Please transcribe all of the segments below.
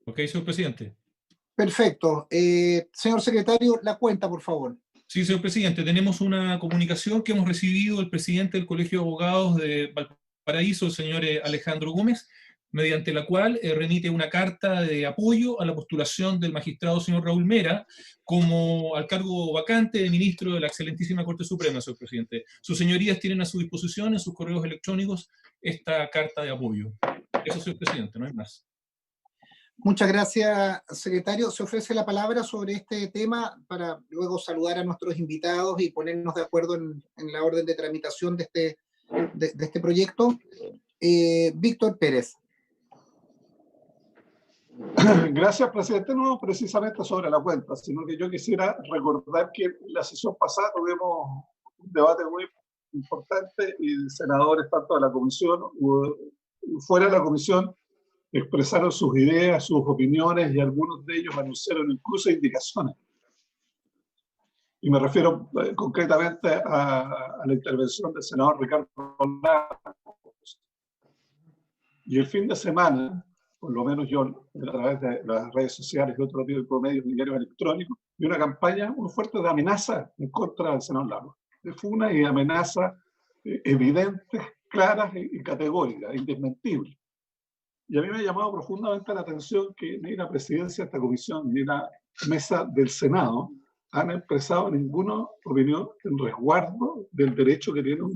Ok, señor presidente. Perfecto. Señor secretario, la cuenta, por favor. Sí, señor presidente, tenemos una comunicación que hemos recibido del presidente del Colegio de Abogados de Valparaíso, el señor Alejandro Gómez, mediante la cual remite una carta de apoyo a la postulación del magistrado señor Raúl Mera como al cargo vacante de ministro de la excelentísima Corte Suprema, señor presidente. Sus señorías tienen a su disposición en sus correos electrónicos esta carta de apoyo. Eso, señor presidente, no hay más. Muchas gracias, secretario. Se ofrece la palabra sobre este tema para luego saludar a nuestros invitados y ponernos de acuerdo en la orden de tramitación de este proyecto. Víctor Pérez. Gracias, presidente. No precisamente sobre la cuenta, sino que yo quisiera recordar que en la sesión pasada tuvimos un debate muy importante y senadores tanto de la comisión y fuera de la comisión expresaron sus ideas, sus opiniones y algunos de ellos anunciaron incluso indicaciones. Y me refiero concretamente a la intervención del senador Ricardo Lagos. Y el fin de semana, por lo menos yo, a través de las redes sociales y otros medios y diarios electrónicos, vi una campaña muy fuerte de amenaza en contra del senador Lagos. De funa y amenazas evidentes, claras y categóricas, indesmentibles. Y a mí me ha llamado profundamente la atención que ni la presidencia de esta comisión ni la mesa del Senado han expresado ninguna opinión en resguardo del derecho que tiene un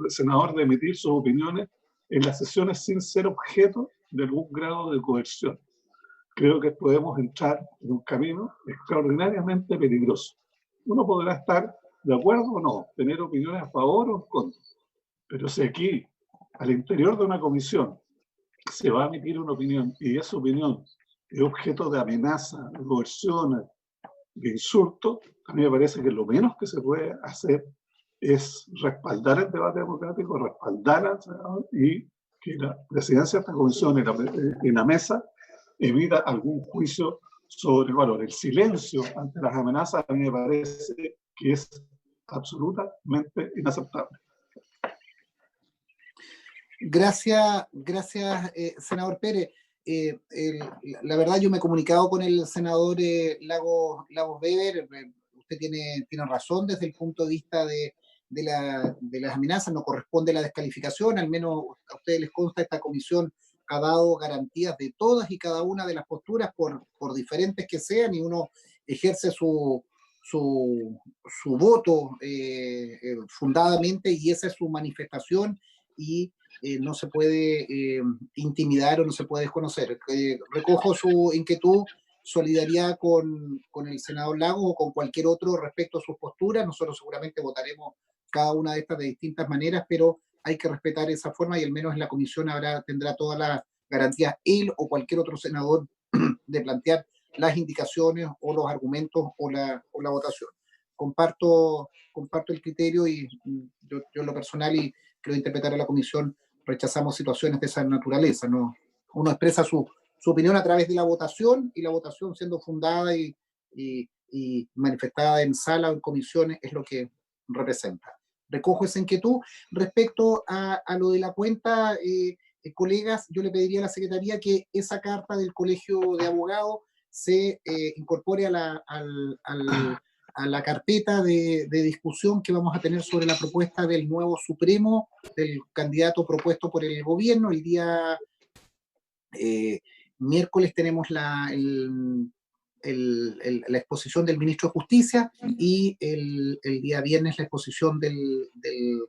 senador de emitir sus opiniones en las sesiones sin ser objeto de algún grado de coerción. Creo que podemos entrar en un camino extraordinariamente peligroso. Uno podrá estar de acuerdo o no, tener opiniones a favor o en contra, pero si aquí, al interior de una comisión, se va a emitir una opinión y esa opinión es objeto de amenaza, de coerción, de insulto, a mí me parece que lo menos que se puede hacer es respaldar el debate democrático, respaldar al senador y que la presidencia de esta comisión y la mesa emita algún juicio sobre el valor. El silencio ante las amenazas a mí me parece que es absolutamente inaceptable. Gracias, senador Pérez. La verdad, yo me he comunicado con el senador Lagos Weber. Usted tiene razón desde el punto de vista de las amenazas. No corresponde la descalificación, al menos a ustedes les consta, esta comisión ha dado garantías de todas y cada una de las posturas, por diferentes que sean, y uno ejerce su voto fundadamente, y esa es su manifestación, y no se puede intimidar o no se puede desconocer. Recojo su inquietud, solidaridad con el senador Lagos o con cualquier otro respecto a sus posturas. Nosotros seguramente votaremos cada una de estas de distintas maneras, pero hay que respetar esa forma, y al menos en la comisión tendrá todas las garantías él o cualquier otro senador de plantear las indicaciones o los argumentos o la votación. Comparto el criterio, y yo en lo personal, y creo interpretar a la comisión, rechazamos situaciones de esa naturaleza, ¿no? Uno expresa su opinión a través de la votación, y la votación, siendo fundada y manifestada en sala o en comisiones, es lo que representa. Recojo esa inquietud. Respecto a lo de la cuenta, colegas, yo le pediría a la Secretaría que esa carta del Colegio de Abogados se incorpore a la carpeta de discusión que vamos a tener sobre la propuesta del nuevo Supremo, del candidato propuesto por el gobierno. El día miércoles tenemos la exposición del ministro de Justicia, y el día viernes la exposición del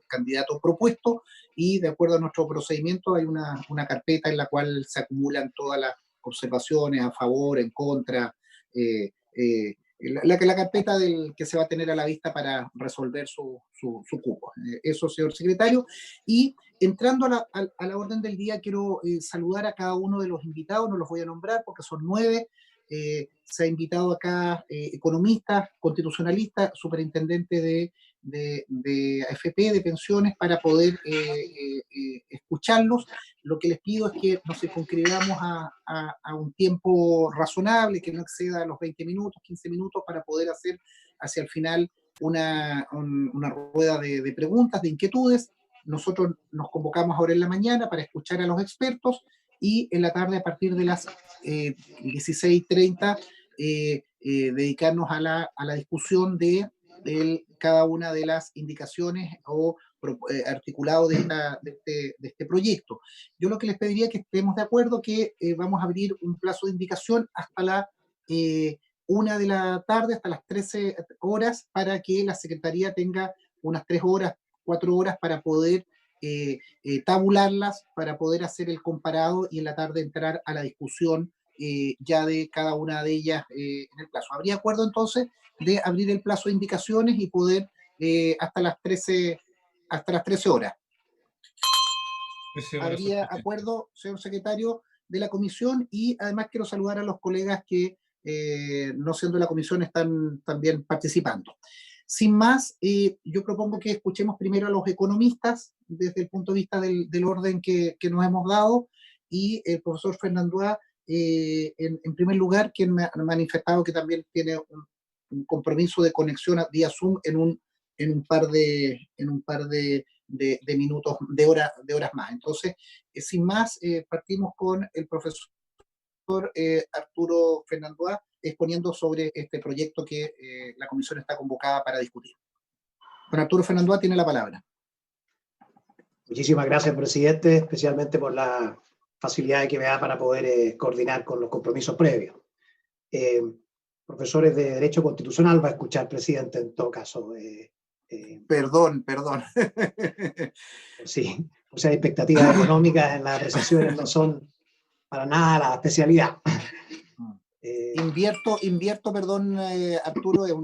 candidato propuesto, y de acuerdo a nuestro procedimiento hay una carpeta en la cual se acumulan todas las observaciones a favor, en contra, la carpeta que se va a tener a la vista para resolver su cupo. Eso, señor secretario. Y entrando a la orden del día, quiero saludar a cada uno de los invitados. No los voy a nombrar porque son 9. Se ha invitado acá economistas, constitucionalistas, superintendente de AFP, de pensiones, para poder escucharlos. Lo que les pido es que nos circunscribamos a un tiempo razonable, que no exceda los 20 minutos, 15 minutos, para poder hacer hacia el final una rueda de preguntas, de inquietudes. Nosotros nos convocamos ahora en la mañana para escuchar a los expertos, y en la tarde a partir de las 16:30 dedicarnos a la discusión de cada una de las indicaciones o articulado de este proyecto. Yo lo que les pediría es que estemos de acuerdo que vamos a abrir un plazo de indicación hasta la 1 de la tarde, hasta las 13 horas, para que la Secretaría tenga unas 3 horas, 4 horas para poder tabularlas, para poder hacer el comparado y en la tarde entrar a la discusión ya de cada una de ellas en el plazo. ¿Habría acuerdo entonces de abrir el plazo de indicaciones y poder hasta las 13 horas? ¿Habría acuerdo, señor secretario de la comisión? Y además quiero saludar a los colegas que, no siendo de la comisión, están también participando. Sin más, yo propongo que escuchemos primero a los economistas desde el punto de vista del orden que nos hemos dado, y el profesor Fernandois, en primer lugar, quien me ha manifestado que también tiene un compromiso de conexión vía Zoom en un par de minutos, de horas más. Entonces, sin más, partimos con el profesor Arturo Fernandois exponiendo sobre este proyecto que la comisión está convocada para discutir. Don Arturo Fernandois tiene la palabra. Muchísimas gracias, presidente, especialmente por la facilidad que me da para poder coordinar con los compromisos previos. Profesores de Derecho Constitucional va a escuchar, presidente, en todo caso. Perdón. Sí, o sea, expectativas económicas en las apreciaciones no son para nada la especialidad. Invierto, perdón, Arturo, es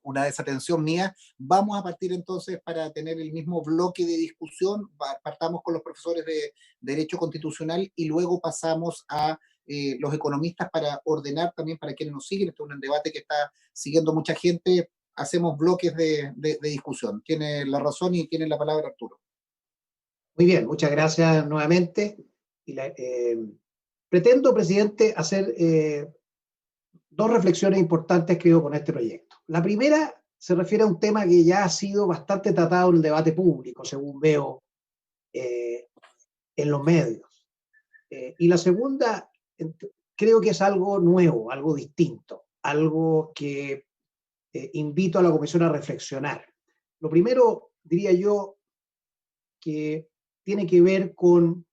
una desatención mía. Vamos a partir entonces para tener el mismo bloque de discusión. Partamos con los profesores de Derecho Constitucional y luego pasamos a los economistas para ordenar también para quienes nos siguen. Este es un debate que está siguiendo mucha gente. Hacemos bloques de discusión. Tiene la razón y tiene la palabra Arturo. Muy bien, muchas gracias nuevamente. Pretendo, presidente, hacer 2 reflexiones importantes, creo, con este proyecto. La primera se refiere a un tema que ya ha sido bastante tratado en el debate público, según veo en los medios. Y la segunda, creo que es algo nuevo, algo distinto, algo que invito a la comisión a reflexionar. Lo primero, diría yo, que tiene que ver con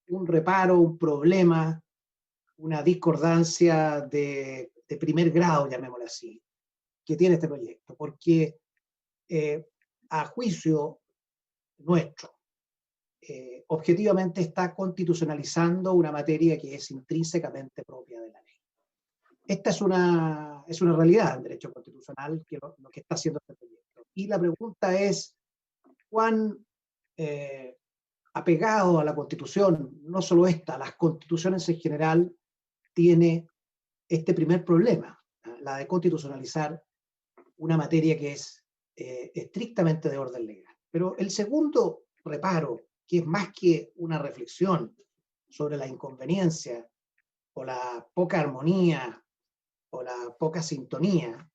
un reparo, un problema, una discordancia de primer grado, llamémoslo así, que tiene este proyecto, porque a juicio nuestro, objetivamente está constitucionalizando una materia que es intrínsecamente propia de la ley. Esta es una realidad en derecho constitucional, que lo que está haciendo este proyecto. Y la pregunta es, ¿cuán apegado a la Constitución, no solo esta, las constituciones en general, tiene este primer problema, la de constitucionalizar una materia que es estrictamente de orden legal? Pero el segundo reparo, que es más que una reflexión sobre la inconveniencia o la poca armonía o la poca sintonía,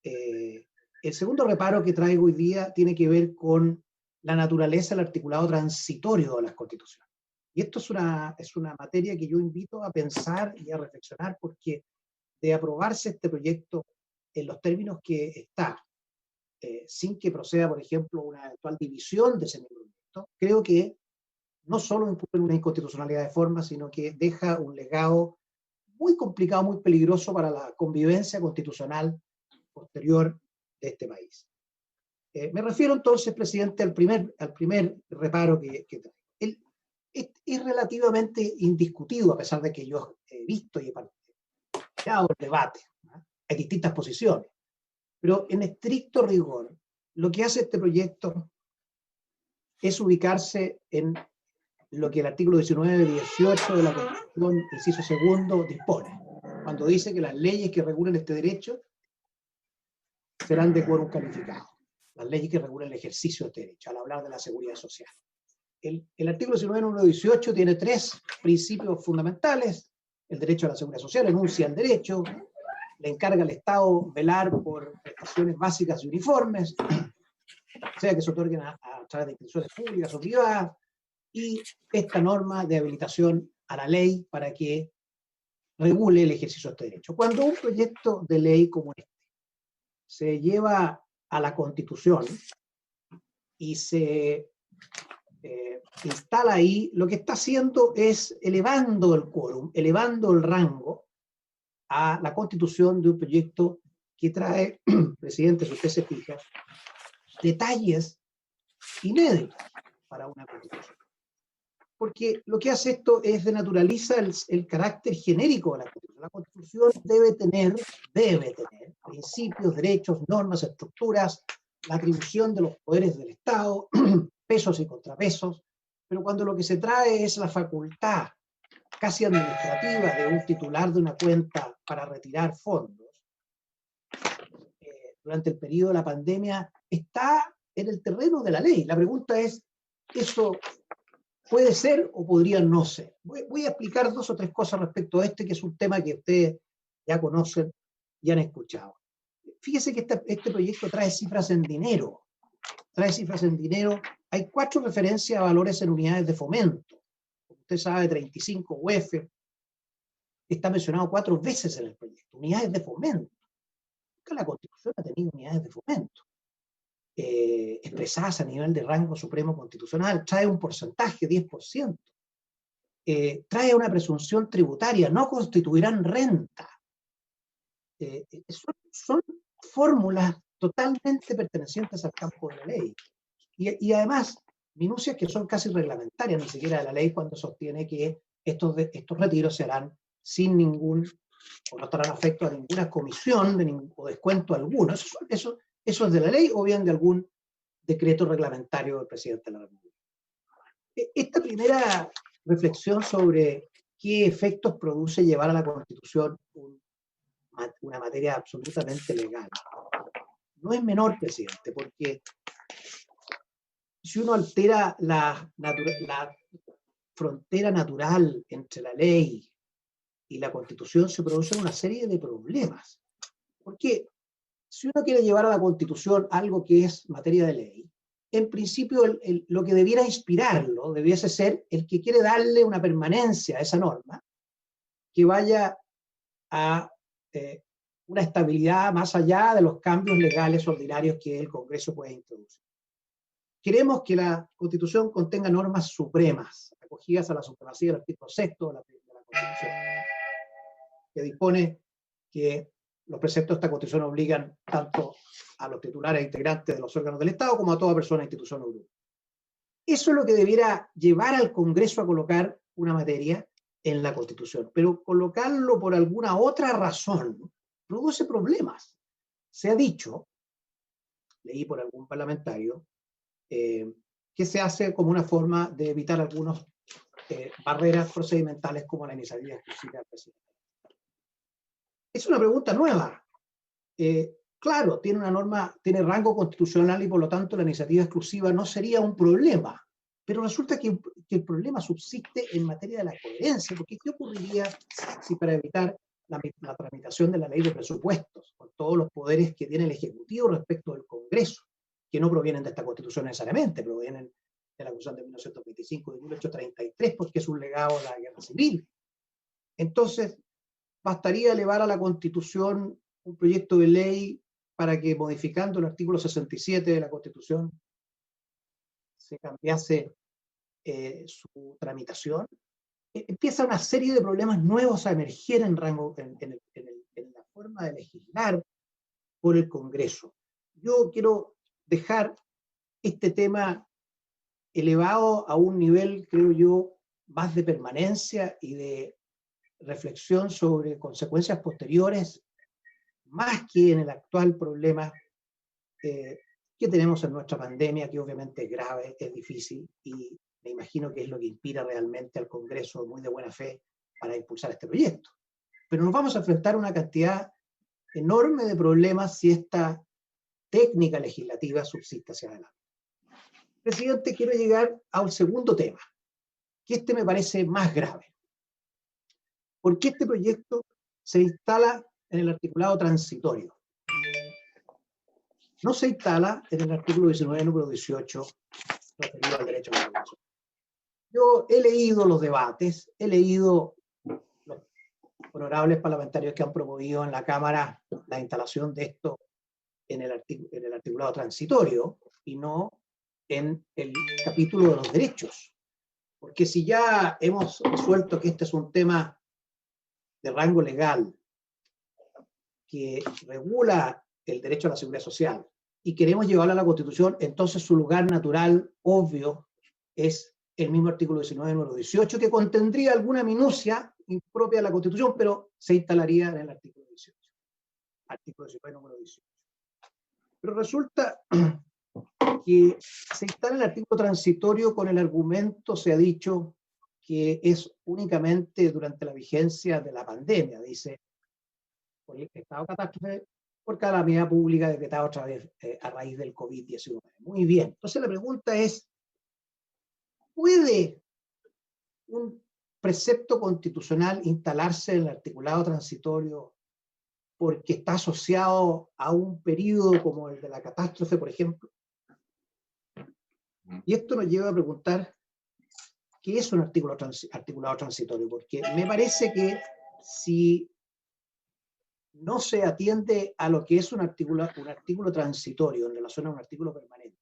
el segundo reparo que traigo hoy día tiene que ver con la naturaleza del articulado transitorio de las constituciones. Y esto es una materia que yo invito a pensar y a reflexionar, porque de aprobarse este proyecto en los términos que está, sin que proceda, por ejemplo, una eventual división de ese mismo proyecto, creo que no solo incurre en una inconstitucionalidad de forma, sino que deja un legado muy complicado, muy peligroso para la convivencia constitucional posterior de este país. Me refiero entonces, presidente, al primer reparo que traigo. Es relativamente indiscutido, a pesar de que yo he visto y he participado en el debate, ¿no? Hay distintas posiciones, pero en estricto rigor, lo que hace este proyecto es ubicarse en lo que el artículo 19-18 de la Constitución, inciso segundo, dispone, cuando dice que las leyes que regulen este derecho serán de quórum calificado, las leyes que regulan el ejercicio de este derecho, al hablar de la seguridad social. El artículo 19-18 tiene 3 principios fundamentales: el derecho a la seguridad social, enuncia el derecho, le encarga al Estado velar por prestaciones básicas y uniformes, sea que se otorguen a través de instituciones públicas o privadas, y esta norma de habilitación a la ley para que regule el ejercicio de este derecho. Cuando un proyecto de ley como este se lleva a la Constitución y se instala ahí, lo que está haciendo es elevando el quórum, elevando el rango a la constitución de un proyecto que trae, presidente, si usted se fija, detalles inéditos para una constitución. Porque lo que hace esto es denaturaliza el carácter genérico de la constitución. La constitución debe tener principios, derechos, normas, estructuras, la atribución de los poderes del Estado, pesos y contrapesos, pero cuando lo que se trae es la facultad casi administrativa de un titular de una cuenta para retirar fondos, durante el periodo de la pandemia, está en el terreno de la ley. La pregunta es, ¿eso puede ser o podría no ser? Voy a explicar 2 o 3 cosas respecto a que es un tema que ustedes ya conocen y han escuchado. Fíjese que este proyecto trae cifras en dinero. Hay 4 referencias a valores en unidades de fomento. Usted sabe, 35 UF, está mencionado 4 veces en el proyecto. Unidades de fomento. Nunca la Constitución ha tenido unidades de fomento expresadas a nivel de rango supremo constitucional. Trae un porcentaje, 10%. Trae una presunción tributaria, no constituirán renta. Son fórmulas totalmente pertenecientes al campo de la ley. Y además, minucias que son casi reglamentarias, ni siquiera de la ley, cuando sostiene que estos retiros se harán sin ningún, o no estarán afectos a ninguna comisión o descuento alguno. Eso es de la ley o bien de algún decreto reglamentario del presidente de la República. Esta primera reflexión sobre qué efectos produce llevar a la Constitución una materia absolutamente legal no es menor, presidente, porque si uno altera la frontera natural entre la ley y la Constitución, se producen una serie de problemas. Porque si uno quiere llevar a la Constitución algo que es materia de ley, en principio lo que debiera inspirarlo debiese ser el que quiere darle una permanencia a esa norma que vaya a una estabilidad más allá de los cambios legales ordinarios que el Congreso puede introducir. Queremos que la Constitución contenga normas supremas, acogidas a la supremacía del artículo 6 de la Constitución, que dispone que los preceptos de esta Constitución obligan tanto a los titulares e integrantes de los órganos del Estado como a toda persona, institución o grupo. Eso es lo que debiera llevar al Congreso a colocar una materia en la Constitución, pero colocarlo por alguna otra razón produce problemas. Se ha dicho, leí por algún parlamentario, que se hace como una forma de evitar algunas barreras procedimentales como la iniciativa exclusiva del presidente. Es una pregunta nueva. Claro, tiene una norma, tiene rango constitucional y por lo tanto la iniciativa exclusiva no sería un problema, pero resulta que el problema subsiste en materia de la coherencia, porque ¿qué ocurriría si para evitar la tramitación de la ley de presupuestos, con todos los poderes que tiene el Ejecutivo respecto del Congreso, que no provienen de esta Constitución necesariamente, provienen de la Constitución de 1925 y de 1833, porque es un legado de la Guerra Civil? Entonces, bastaría elevar a la Constitución un proyecto de ley para que, modificando el artículo 67 de la Constitución, se cambiase su tramitación. Empieza una serie de problemas nuevos a emerger en la forma de legislar por el Congreso. Yo quiero dejar este tema elevado a un nivel, creo yo, más de permanencia y de reflexión sobre consecuencias posteriores, más que en el actual problema que tenemos en nuestra pandemia, que obviamente es grave, es difícil, y me imagino que es lo que inspira realmente al Congreso muy de buena fe para impulsar este proyecto. Pero nos vamos a enfrentar a una cantidad enorme de problemas si esta técnica legislativa subsiste hacia adelante. Presidente, quiero llegar a un segundo tema, que me parece más grave. Porque este proyecto se instala en el articulado transitorio. No se instala en el artículo 19, número 18, referido al derecho a la educación. Yo he leído los debates, he leído los honorables parlamentarios que han promovido en la Cámara la instalación de esto en el articulado transitorio y no en el capítulo de los derechos. Porque si ya hemos resuelto que este es un tema de rango legal que regula el derecho a la seguridad social y queremos llevarlo a la Constitución, entonces su lugar natural, obvio, es el mismo artículo 19, número 18, que contendría alguna minucia impropia de la Constitución, pero se instalaría en el artículo 18. Artículo 19, número 18. Pero resulta que se instala el artículo transitorio con el argumento, se ha dicho, que es únicamente durante la vigencia de la pandemia, dice, por el estado de catástrofe, por calamidad pública decretada otra vez a raíz del COVID-19. Muy bien. Entonces la pregunta es, ¿puede un precepto constitucional instalarse en el articulado transitorio porque está asociado a un periodo como el de la catástrofe, por ejemplo? Y esto nos lleva a preguntar, ¿qué es un articulado transitorio? Porque me parece que si no se atiende a lo que es un artículo transitorio en relación a un artículo permanente,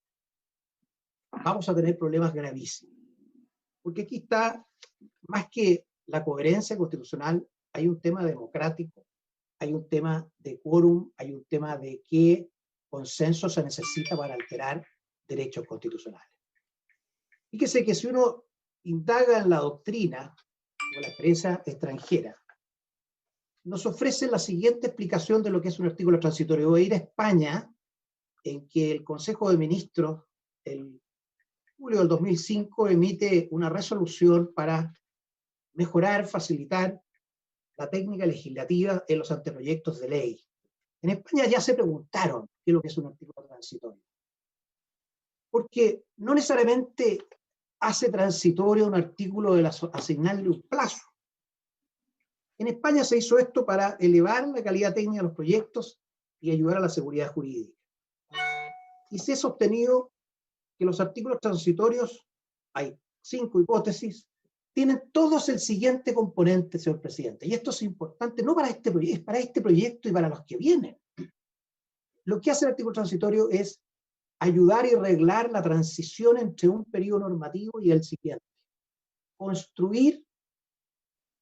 vamos a tener problemas gravísimos. Porque aquí está, más que la coherencia constitucional, hay un tema democrático, hay un tema de quórum, hay un tema de qué consenso se necesita para alterar derechos constitucionales. Fíjese que si uno indaga en la doctrina o la experiencia extranjera, nos ofrece la siguiente explicación de lo que es un artículo transitorio. Voy a ir a España, en que el Consejo de Ministros, en julio del 2005, emite una resolución para mejorar, facilitar la técnica legislativa en los anteproyectos de ley. En España ya se preguntaron qué es lo que es un artículo transitorio. Porque no necesariamente hace transitorio un artículo de asignarle un plazo. En España se hizo esto para elevar la calidad técnica de los proyectos y ayudar a la seguridad jurídica. Y se ha sostenido que los artículos transitorios, hay 5 hipótesis, tienen todos el siguiente componente, señor presidente. Y esto es importante, no para este proyecto, es para este proyecto y para los que vienen. Lo que hace el artículo transitorio es ayudar y arreglar la transición entre un periodo normativo y el siguiente. Construir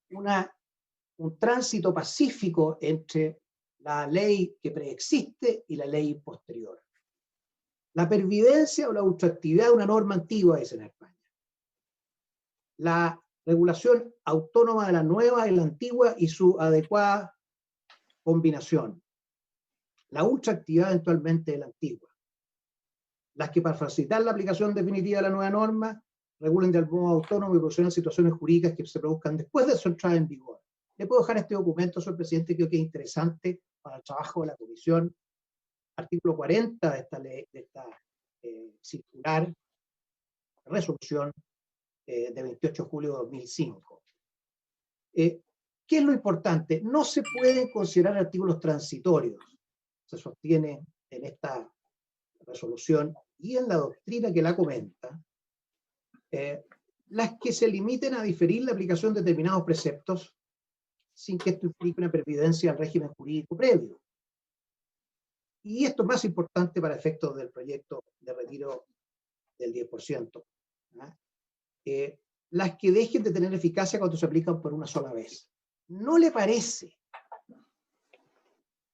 un tránsito pacífico entre la ley que preexiste y la ley posterior. La pervivencia o la ultraactividad de una norma antigua es en España. La regulación autónoma de la nueva y la antigua y su adecuada combinación. La ultraactividad eventualmente de la antigua. Las que para facilitar la aplicación definitiva de la nueva norma regulen de modo autónomo y proporcionen situaciones jurídicas que se produzcan después de su entrada en vigor. Le puedo dejar este documento, señor presidente, creo que es interesante para el trabajo de la comisión. Artículo 40 de esta ley, de esta circular, resolución de 28 de julio de 2005. ¿Qué es lo importante? No se pueden considerar artículos transitorios, se sostiene en esta resolución y en la doctrina que la comenta, las que se limiten a diferir la aplicación de determinados preceptos sin que esto implique una pervivencia al régimen jurídico previo. Y esto es más importante para efectos del proyecto de retiro del 10%. Las que dejen de tener eficacia cuando se aplican por una sola vez. ¿No le parece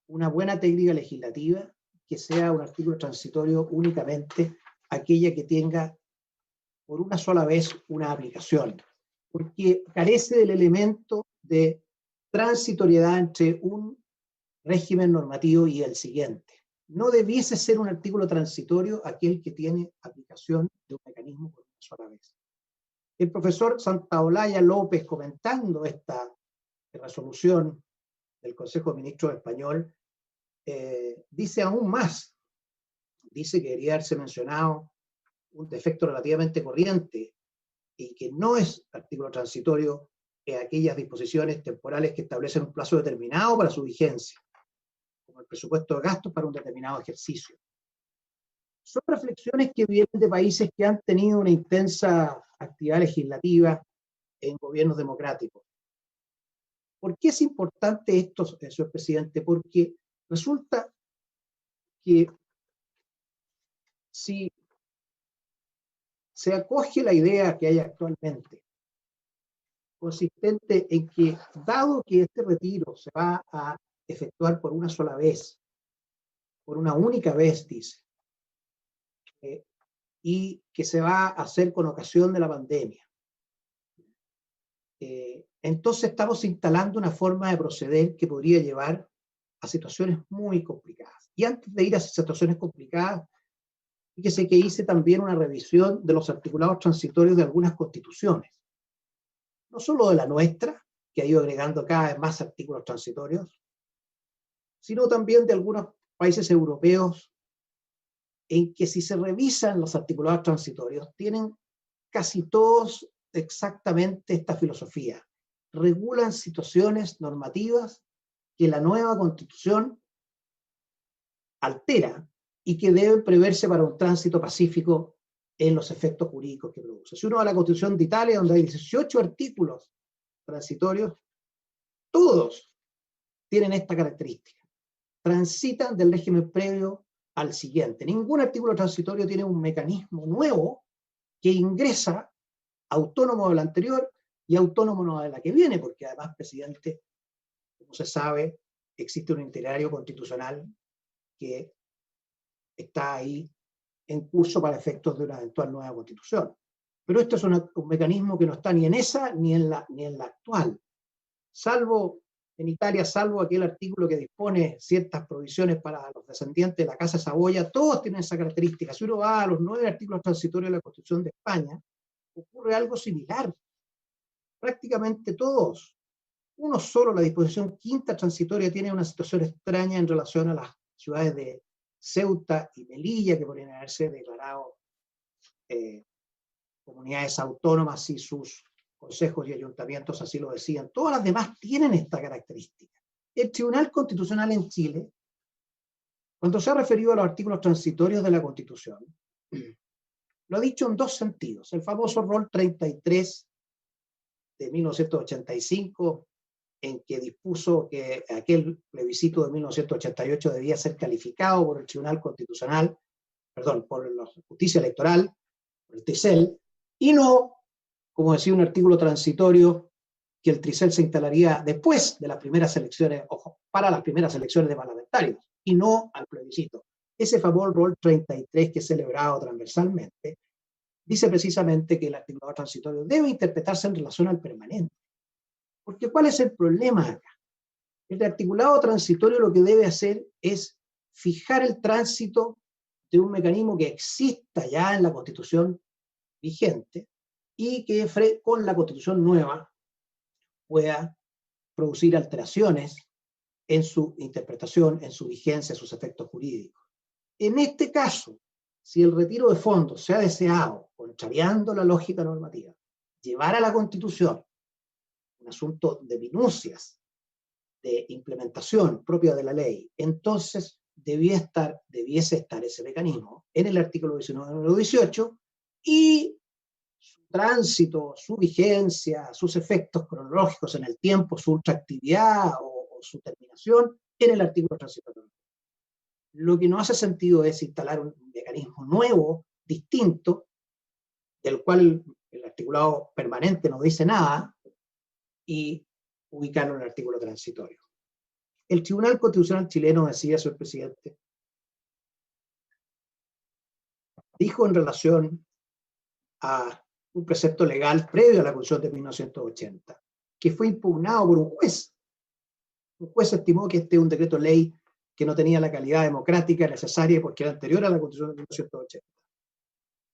una buena técnica legislativa que sea un artículo transitorio únicamente aquella que tenga por una sola vez una aplicación? Porque carece del elemento de transitoriedad entre un régimen normativo y el siguiente. No debiese ser un artículo transitorio aquel que tiene aplicación de un mecanismo por una sola vez. El profesor Santaolalla López, comentando esta resolución del Consejo de Ministros español, dice aún más. Dice que debería haberse mencionado un defecto relativamente corriente y que no es artículo transitorio aquellas disposiciones temporales que establecen un plazo determinado para su vigencia, como el presupuesto de gastos para un determinado ejercicio. son reflexiones que vienen de países que han tenido una intensa actividad legislativa en gobiernos democráticos. ¿Por qué es importante esto, señor presidente? Porque resulta que si se acoge la idea que hay actualmente, consistente en que, dado que este retiro se va a efectuar por una sola vez, por una única vez, dice, y que se va a hacer con ocasión de la pandemia, entonces estamos instalando una forma de proceder que podría llevar a situaciones muy complicadas. Y antes de ir a esas situaciones complicadas, fíjese que hice también una revisión de los articulados transitorios de algunas constituciones, no solo de la nuestra, que ha ido agregando cada vez más artículos transitorios, sino también de algunos países europeos, en que si se revisan los articulados transitorios, tienen casi todos exactamente esta filosofía. Regulan situaciones normativas que la nueva Constitución altera y que deben preverse para un tránsito pacífico en los efectos jurídicos que produce. Si uno va a la Constitución de Italia, donde hay 18 artículos transitorios, todos tienen esta característica. Transitan del régimen previo al siguiente. Ningún artículo transitorio tiene un mecanismo nuevo que ingresa autónomo del anterior y autónomo de la que viene, porque además, presidente, como se sabe, existe un itinerario constitucional que está ahí en curso para efectos de una eventual nueva constitución. Pero esto es un mecanismo que no está ni en esa ni en la actual. Salvo en Italia, salvo aquel artículo que dispone ciertas provisiones para los descendientes de la Casa Saboya, todos tienen esa característica. Si uno va a los 9 artículos transitorios de la Constitución de España, ocurre algo similar. Prácticamente todos. Uno solo, la disposición quinta transitoria, tiene una situación extraña en relación a las ciudades de Ceuta y Melilla, que podrían haberse declarado comunidades autónomas y sus consejos y ayuntamientos así lo decían. Todas las demás tienen esta característica. El Tribunal Constitucional en Chile, cuando se ha referido a los artículos transitorios de la Constitución, lo ha dicho en dos sentidos. El famoso rol 33 de 1985, en que dispuso que aquel plebiscito de 1988 debía ser calificado por el Tribunal Constitucional, perdón, por la Justicia Electoral, por el TRICEL, y no, como decía un artículo transitorio, que el TRICEL se instalaría después de las primeras elecciones, ojo, para las primeras elecciones de parlamentarios, y no al plebiscito. Ese famoso rol 33 que es celebrado transversalmente, dice precisamente que el articulado transitorio debe interpretarse en relación al permanente. Porque ¿cuál es el problema acá? El articulado transitorio lo que debe hacer es fijar el tránsito de un mecanismo que exista ya en la Constitución vigente y que con la Constitución nueva pueda producir alteraciones en su interpretación, en su vigencia, en sus efectos jurídicos. En este caso, si el retiro de fondos se ha deseado, contrariando la lógica normativa, llevar a la Constitución un asunto de minucias, de implementación propia de la ley, entonces debiese estar ese mecanismo en el artículo 19 o 18 y su tránsito, su vigencia, sus efectos cronológicos en el tiempo, su ultraactividad o su terminación en el artículo transitorio. Lo que no hace sentido es instalar un mecanismo nuevo, distinto, del cual el articulado permanente no dice nada, y ubicarlo en el artículo transitorio. El Tribunal Constitucional chileno, decía señor presidente, dijo en relación a un precepto legal previo a la Constitución de 1980, que fue impugnado por un juez. Un juez estimó que este es un decreto ley que no tenía la calidad democrática necesaria porque era anterior a la Constitución de 1980.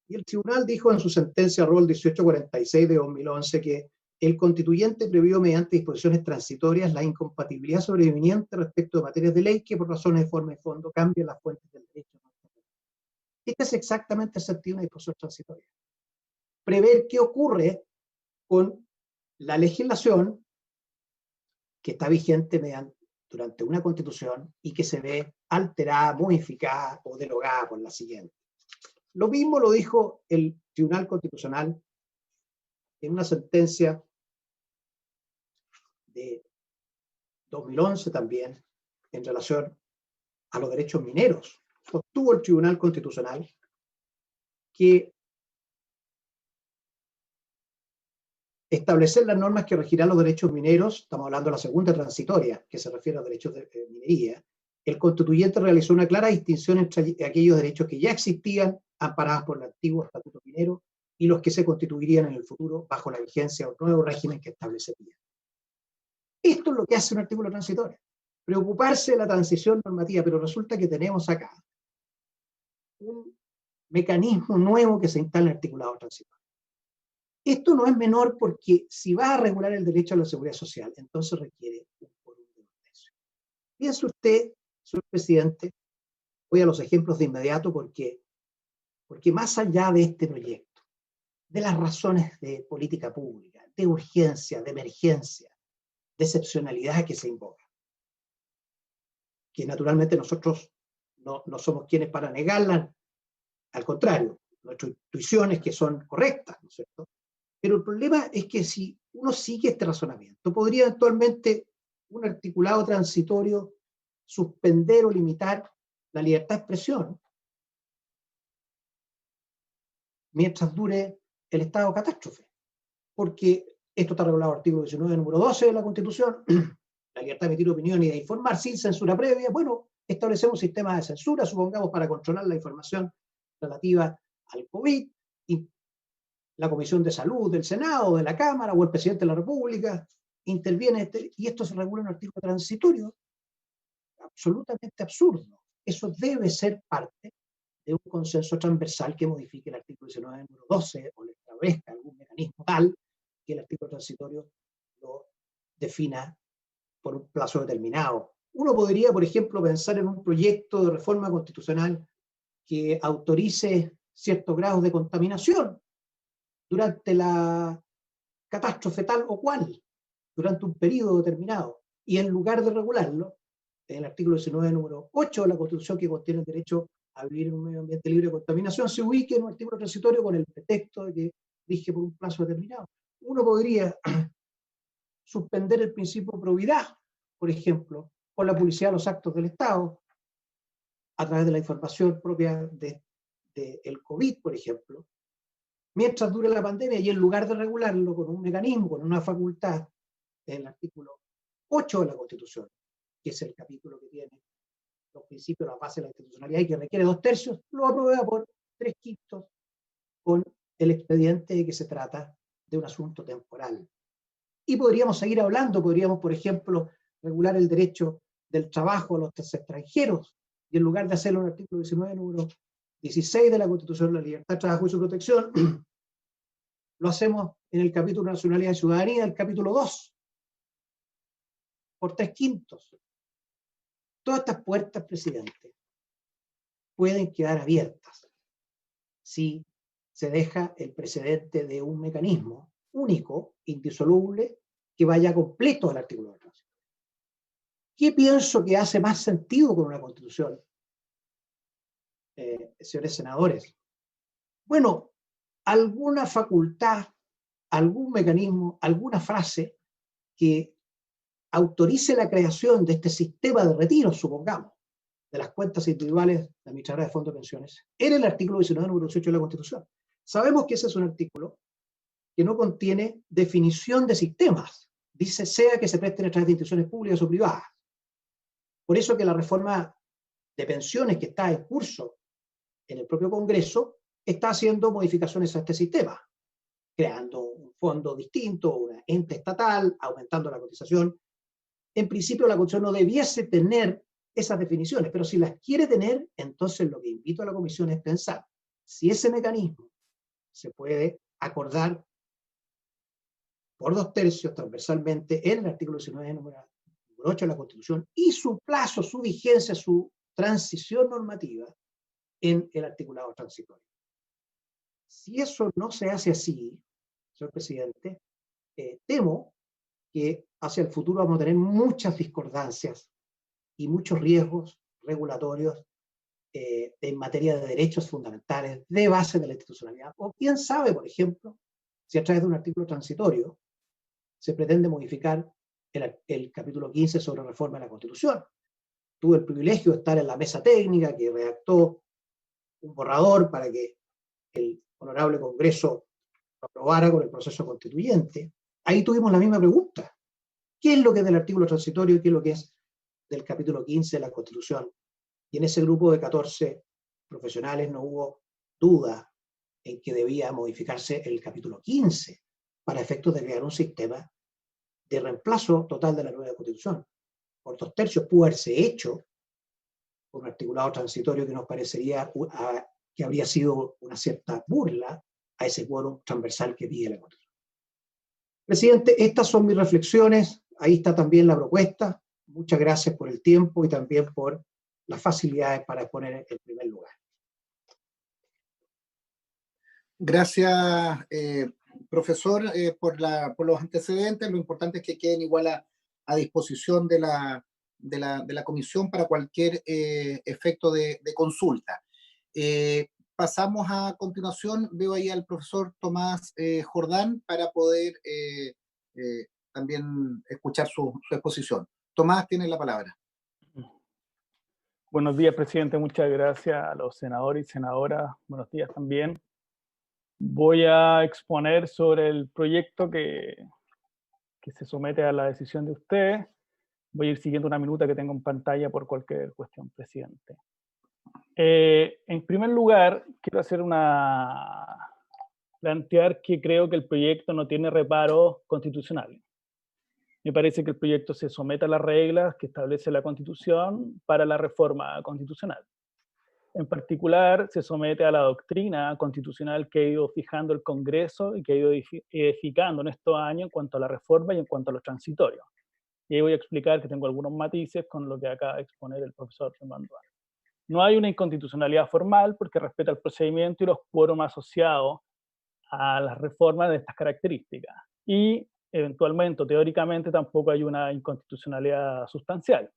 Y el tribunal dijo en su sentencia rol 1846 de 2011 que el constituyente previó mediante disposiciones transitorias la incompatibilidad sobreviniente respecto de materias de ley que por razones de forma y fondo cambian las fuentes del derecho. Este es exactamente el sentido de una disposición transitoria. Prever qué ocurre con la legislación que está vigente durante una constitución y que se ve alterada, modificada o derogada por la siguiente. Lo mismo lo dijo el Tribunal Constitucional en una sentencia de 2011 también, en relación a los derechos mineros. Sostuvo el Tribunal Constitucional que establecer las normas que regirán los derechos mineros, estamos hablando de la segunda transitoria, que se refiere a derechos de minería, el constituyente realizó una clara distinción entre aquellos derechos que ya existían, amparados por el antiguo estatuto minero, y los que se constituirían en el futuro bajo la vigencia de un nuevo régimen que establecería. Esto es lo que hace un artículo transitorio, preocuparse de la transición normativa, pero resulta que tenemos acá un mecanismo nuevo que se instala en el articulado transitorio. Esto no es menor porque si va a regular el derecho a la seguridad social, entonces requiere un quórum de 2/3. Piense usted, señor presidente, voy a los ejemplos de inmediato porque más allá de este proyecto, de las razones de política pública, de urgencia, de emergencia, de excepcionalidad que se invoca, que naturalmente nosotros no somos quienes para negarla, al contrario, nuestras intuiciones que son correctas, ¿no es cierto? Pero el problema es que si uno sigue este razonamiento, podría eventualmente un articulado transitorio suspender o limitar la libertad de expresión mientras dure el estado de catástrofe. Porque esto está regulado en el artículo 19, número 12 de la Constitución, la libertad de emitir opinión y de informar sin censura previa. Bueno, establecemos sistemas de censura, supongamos, para controlar la información relativa al COVID, y la Comisión de Salud del Senado, de la Cámara, o el Presidente de la República interviene, y esto se regula en un artículo transitorio absolutamente absurdo. Eso debe ser parte de un consenso transversal que modifique el artículo 19, número 12, o le establezca algún mecanismo tal que el artículo transitorio lo defina por un plazo determinado. Uno podría, por ejemplo, pensar en un proyecto de reforma constitucional que autorice ciertos grados de contaminación durante la catástrofe tal o cual, durante un periodo determinado, y en lugar de regularlo, en el artículo 19, número 8 de la Constitución, que contiene el derecho a vivir en un medio ambiente libre de contaminación, se ubique en un artículo transitorio con el pretexto de que rige por un plazo determinado. Uno podría suspender el principio de probidad, por ejemplo, por la publicidad de los actos del Estado, a través de la información propia del COVID, por ejemplo, mientras dure la pandemia, y en lugar de regularlo con un mecanismo, con una facultad, en el artículo 8 de la Constitución, que es el capítulo que tiene los principios, la base de la institucionalidad y que requiere 2/3, lo aprueba por 3/5 con el expediente de que se trata de un asunto temporal. Y podríamos seguir hablando, podríamos, por ejemplo, regular el derecho del trabajo a los extranjeros, y en lugar de hacerlo en el artículo 19, número 16 de la Constitución, la libertad, trabajo y su protección, lo hacemos en el capítulo Nacionalidad y Ciudadanía, el capítulo 2, por 3/5. Todas estas puertas, presidente, pueden quedar abiertas si se deja el precedente de un mecanismo único, indisoluble, que vaya completo al artículo de transitorio. ¿Qué pienso que hace más sentido con una Constitución, señores senadores? Bueno, alguna facultad, algún mecanismo, alguna frase que autorice la creación de este sistema de retiro, supongamos, de las cuentas individuales de administradoras de fondos de pensiones, en el artículo 19, número 18 de la Constitución. Sabemos que ese es un artículo que no contiene definición de sistemas. Dice, sea que se presten a través de instituciones públicas o privadas. Por eso que la reforma de pensiones que está en curso en el propio Congreso está haciendo modificaciones a este sistema, creando un fondo distinto, una ente estatal, aumentando la cotización. En principio la Constitución no debiese tener esas definiciones, pero si las quiere tener, entonces lo que invito a la Comisión es pensar si ese mecanismo se puede acordar por 2/3 transversalmente en el artículo 19, número 8 de la Constitución, y su plazo, su vigencia, su transición normativa en el articulado transitorio. Si eso no se hace así, señor presidente, temo que hacia el futuro vamos a tener muchas discordancias y muchos riesgos regulatorios en materia de derechos fundamentales, de base de la institucionalidad. O quién sabe, por ejemplo, si a través de un artículo transitorio se pretende modificar el capítulo 15 sobre reforma de la Constitución. Tuve el privilegio de estar en la mesa técnica que redactó un borrador para que el honorable Congreso lo aprobara con el proceso constituyente. Ahí tuvimos la misma pregunta. ¿Qué es lo que es del artículo transitorio y qué es lo que es del capítulo 15 de la Constitución? Y en ese grupo de 14 profesionales no hubo duda en que debía modificarse el capítulo 15 para efectos de crear un sistema de reemplazo total de la nueva Constitución. Por 2/3 pudo haberse hecho por un articulado transitorio que nos parecería que habría sido una cierta burla a ese quórum transversal que pide la Constitución. Presidente, estas son mis reflexiones. Ahí está también la propuesta. Muchas gracias por el tiempo y también por las facilidades para exponer en primer lugar. Gracias, profesor, por los antecedentes. Lo importante es que queden igual a disposición de la comisión para cualquier efecto de consulta. Pasamos a continuación, veo ahí al profesor Tomás Jordán para poder también escuchar su exposición. Tomás, tiene la palabra. Buenos días, presidente. Muchas gracias a los senadores y senadoras. Buenos días también. Voy a exponer sobre el proyecto que se somete a la decisión de ustedes. Voy a ir siguiendo una minuta que tengo en pantalla por cualquier cuestión, presidente. En primer lugar, quiero plantear que creo que el proyecto no tiene reparos constitucionales. Me parece que el proyecto se somete a las reglas que establece la Constitución para la reforma constitucional. En particular, se somete a la doctrina constitucional que ha ido fijando el Congreso y que ha ido edificando en estos años en cuanto a la reforma y en cuanto a los transitorios. Y ahí voy a explicar que tengo algunos matices con lo que acaba de exponer el profesor Fernando Duarte. No hay una inconstitucionalidad formal porque respeta el procedimiento y los quórum asociados a las reformas de estas características. Y eventualmente, teóricamente, tampoco hay una inconstitucionalidad sustancial,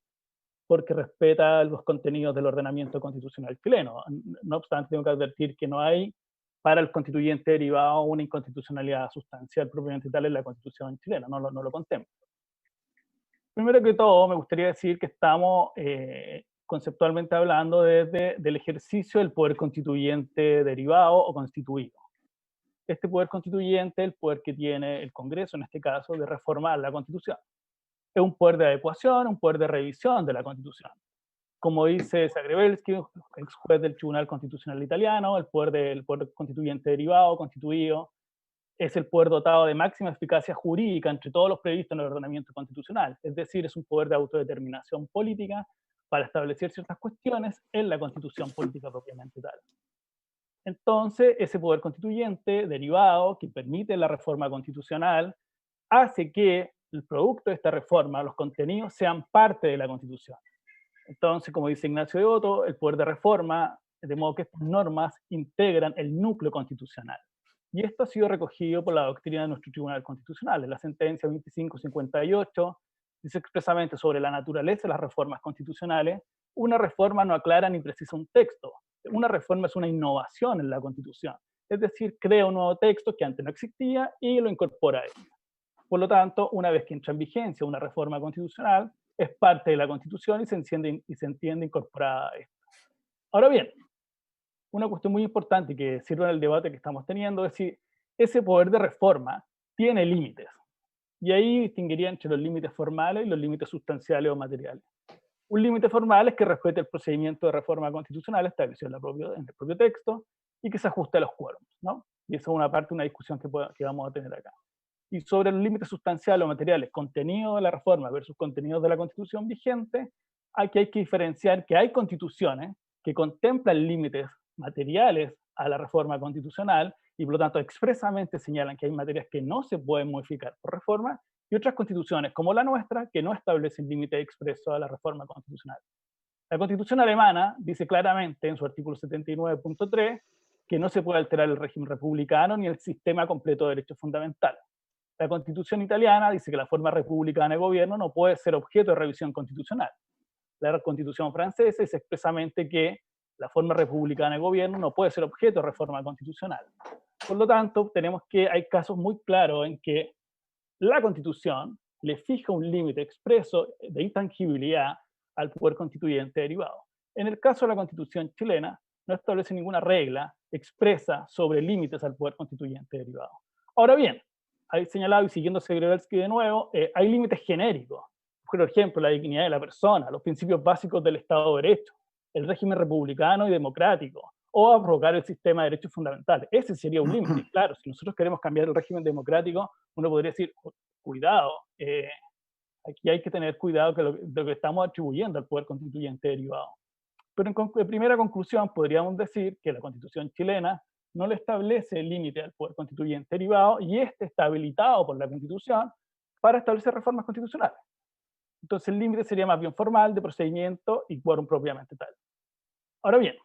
porque respeta los contenidos del ordenamiento constitucional chileno. No obstante, tengo que advertir que no hay para el constituyente derivado una inconstitucionalidad sustancial propiamente tal en la Constitución chilena, no lo contempla. Primero que todo, me gustaría decir que estamos conceptualmente hablando del ejercicio del poder constituyente derivado o constituido. Este poder constituyente, el poder que tiene el Congreso, en este caso, de reformar la Constitución. Es un poder de adecuación, un poder de revisión de la Constitución. Como dice Zagrebelsky, ex juez del Tribunal Constitucional Italiano, el poder constituyente derivado, constituido, es el poder dotado de máxima eficacia jurídica entre todos los previstos en el ordenamiento constitucional. Es decir, es un poder de autodeterminación política para establecer ciertas cuestiones en la Constitución política propiamente tal. Entonces, ese poder constituyente derivado que permite la reforma constitucional hace que el producto de esta reforma, los contenidos, sean parte de la Constitución. Entonces, como dice Ignacio de Otto, el poder de reforma, de modo que estas normas integran el núcleo constitucional. Y esto ha sido recogido por la doctrina de nuestro Tribunal Constitucional. En la sentencia 2558 dice expresamente sobre la naturaleza de las reformas constitucionales: una reforma no aclara ni precisa un texto. Una reforma es una innovación en la Constitución. Es decir, crea un nuevo texto que antes no existía y lo incorpora a ella. Por lo tanto, una vez que entra en vigencia una reforma constitucional, es parte de la Constitución y se entiende incorporada a esta. Ahora bien, una cuestión muy importante que sirve en el debate que estamos teniendo es si ese poder de reforma tiene límites. Y ahí distinguiría entre los límites formales y los límites sustanciales o materiales. Un límite formal es que respete el procedimiento de reforma constitucional establecido en el propio texto y que se ajuste a los quórums, ¿no? Y esa es una parte, una discusión que vamos a tener acá. Y sobre los límites sustanciales o materiales, contenido de la reforma versus contenidos de la Constitución vigente, aquí hay que diferenciar que hay constituciones que contemplan límites materiales a la reforma constitucional y por lo tanto expresamente señalan que hay materias que no se pueden modificar por reforma, y otras constituciones como la nuestra que no establecen límites expresos a la reforma constitucional. La Constitución alemana dice claramente en su artículo 79.3 que no se puede alterar el régimen republicano ni el sistema completo de derechos fundamentales. La Constitución italiana dice que la forma republicana de gobierno no puede ser objeto de revisión constitucional. La Constitución francesa dice expresamente que La forma republicana de gobierno no puede ser objeto de reforma constitucional. Por lo tanto, hay casos muy claros en que la Constitución le fija un límite expreso de intangibilidad al poder constituyente derivado. En el caso de la Constitución chilena, no establece ninguna regla expresa sobre límites al poder constituyente derivado. Ahora bien, hay señalado, y siguiendo Segrevelsky de nuevo, hay límites genéricos. Por ejemplo, la dignidad de la persona, los principios básicos del Estado de Derecho, el régimen republicano y democrático, o abrogar el sistema de derechos fundamentales. Ese sería un límite. Claro, si nosotros queremos cambiar el régimen democrático, uno podría decir, cuidado, aquí hay que tener cuidado de lo que estamos atribuyendo al poder constituyente derivado. Pero en primera conclusión, podríamos decir que la Constitución chilena no le establece el límite al poder constituyente derivado, y este está habilitado por la Constitución para establecer reformas constitucionales. Entonces el límite sería más bien formal, de procedimiento y quórum propiamente tal. Ahora bien,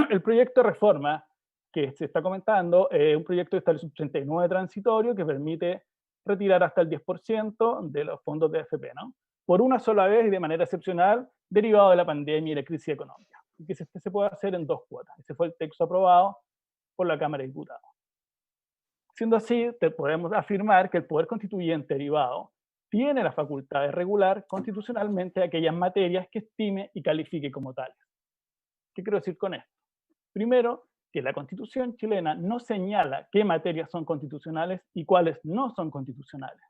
el proyecto de reforma que se está comentando es un proyecto que establece un 39 transitorio que permite retirar hasta el 10% de los fondos de AFP, ¿no? Por una sola vez y de manera excepcional, derivado de la pandemia y la crisis económica. Y que se puede hacer en 2 cuotas. Ese fue el texto aprobado por la Cámara de Diputados. Siendo así, podemos afirmar que el poder constituyente derivado tiene la facultad de regular constitucionalmente aquellas materias que estime y califique como tales. ¿Qué quiero decir con esto? Primero, que la Constitución chilena no señala qué materias son constitucionales y cuáles no son constitucionales.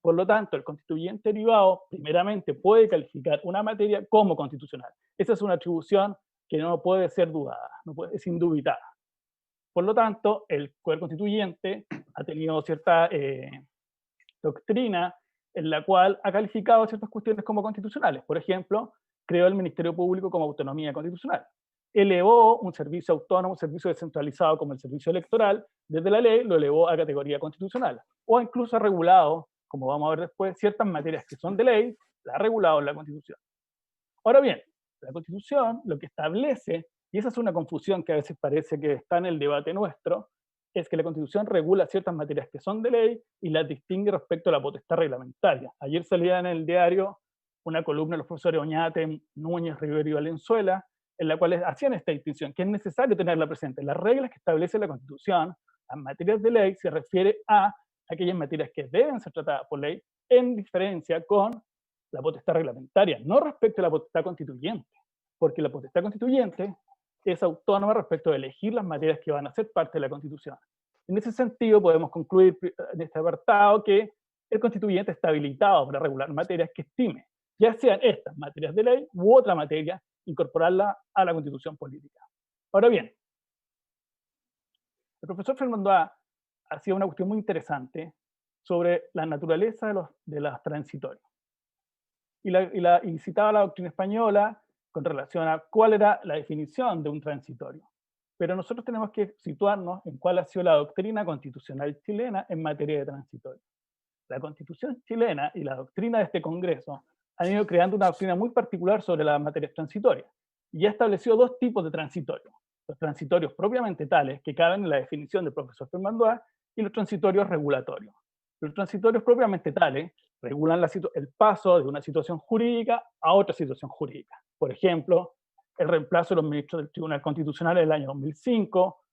Por lo tanto, el constituyente derivado, primeramente, puede calificar una materia como constitucional. Esa es una atribución que no puede ser dudada, es indubitada. Por lo tanto, el poder constituyente ha tenido cierta doctrina en la cual ha calificado ciertas cuestiones como constitucionales. Por ejemplo, creó el Ministerio Público como autonomía constitucional. Elevó un servicio autónomo, un servicio descentralizado como el servicio electoral, desde la ley lo elevó a categoría constitucional. O incluso ha regulado, como vamos a ver después, ciertas materias que son de ley, la ha regulado en la Constitución. Ahora bien, la Constitución lo que establece, y esa es una confusión que a veces parece que está en el debate nuestro, es que la Constitución regula ciertas materias que son de ley y las distingue respecto a la potestad reglamentaria. Ayer salía en el diario una columna de los profesores Oñate, Núñez, Rivero y Valenzuela, en la cual hacían esta distinción, que es necesario tenerla presente. Las reglas que establece la Constitución, las materias de ley, se refiere a aquellas materias que deben ser tratadas por ley, en diferencia con la potestad reglamentaria, no respecto a la potestad constituyente, porque la potestad constituyente es autónoma respecto de elegir las materias que van a ser parte de la Constitución. En ese sentido, podemos concluir en este apartado que el constituyente está habilitado para regular materias que estime, ya sean estas materias de ley u otra materia, incorporarla a la Constitución política. Ahora bien, el profesor Fernando hacía una cuestión muy interesante sobre la naturaleza de los transitorios. Y citaba la doctrina española con relación a cuál era la definición de un transitorio. Pero nosotros tenemos que situarnos en cuál ha sido la doctrina constitucional chilena en materia de transitorio. La Constitución chilena y la doctrina de este Congreso han ido creando una doctrina muy particular sobre las materias transitorias. Y ha establecido 2 tipos de transitorios. Los transitorios propiamente tales, que caben en la definición del profesor Fernando y los transitorios regulatorios. Los transitorios propiamente tales regulan el paso de una situación jurídica a otra situación jurídica. Por ejemplo, el reemplazo de los ministros del Tribunal Constitucional en el año 2005,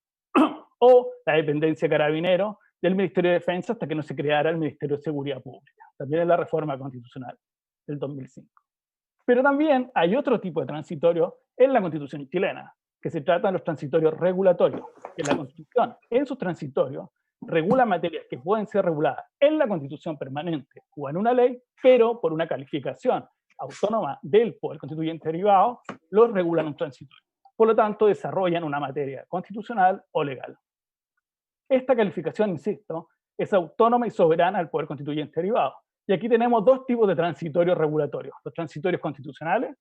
o la dependencia de Carabineros del Ministerio de Defensa hasta que no se creara el Ministerio de Seguridad Pública. También es la reforma constitucional del 2005. Pero también hay otro tipo de transitorio en la Constitución chilena, que se trata de los transitorios regulatorios. Que la Constitución, en sus transitorios, regula materias que pueden ser reguladas en la Constitución permanente o en una ley, pero por una calificación autónoma del poder constituyente derivado, los regulan un transitorio. Por lo tanto, desarrollan una materia constitucional o legal. Esta calificación, insisto, es autónoma y soberana del poder constituyente derivado. Y aquí tenemos 2 tipos de transitorios regulatorios, los transitorios constitucionales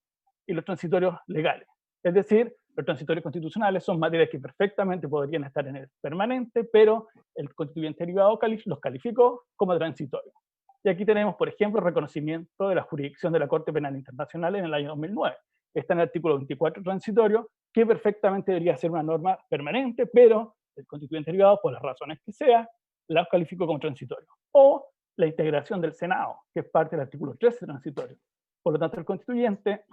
y los transitorios legales. Es decir, los transitorios constitucionales son materias que perfectamente podrían estar en el permanente, pero el constituyente derivado los calificó como transitorios. Y aquí tenemos, por ejemplo, el reconocimiento de la jurisdicción de la Corte Penal Internacional en el año 2009. Está en el artículo 24 transitorio, que perfectamente debería ser una norma permanente, pero el constituyente derivado, por las razones que sea, la calificó como transitorio. O la integración del Senado, que es parte del artículo 13 transitorio. Por lo tanto, el constituyente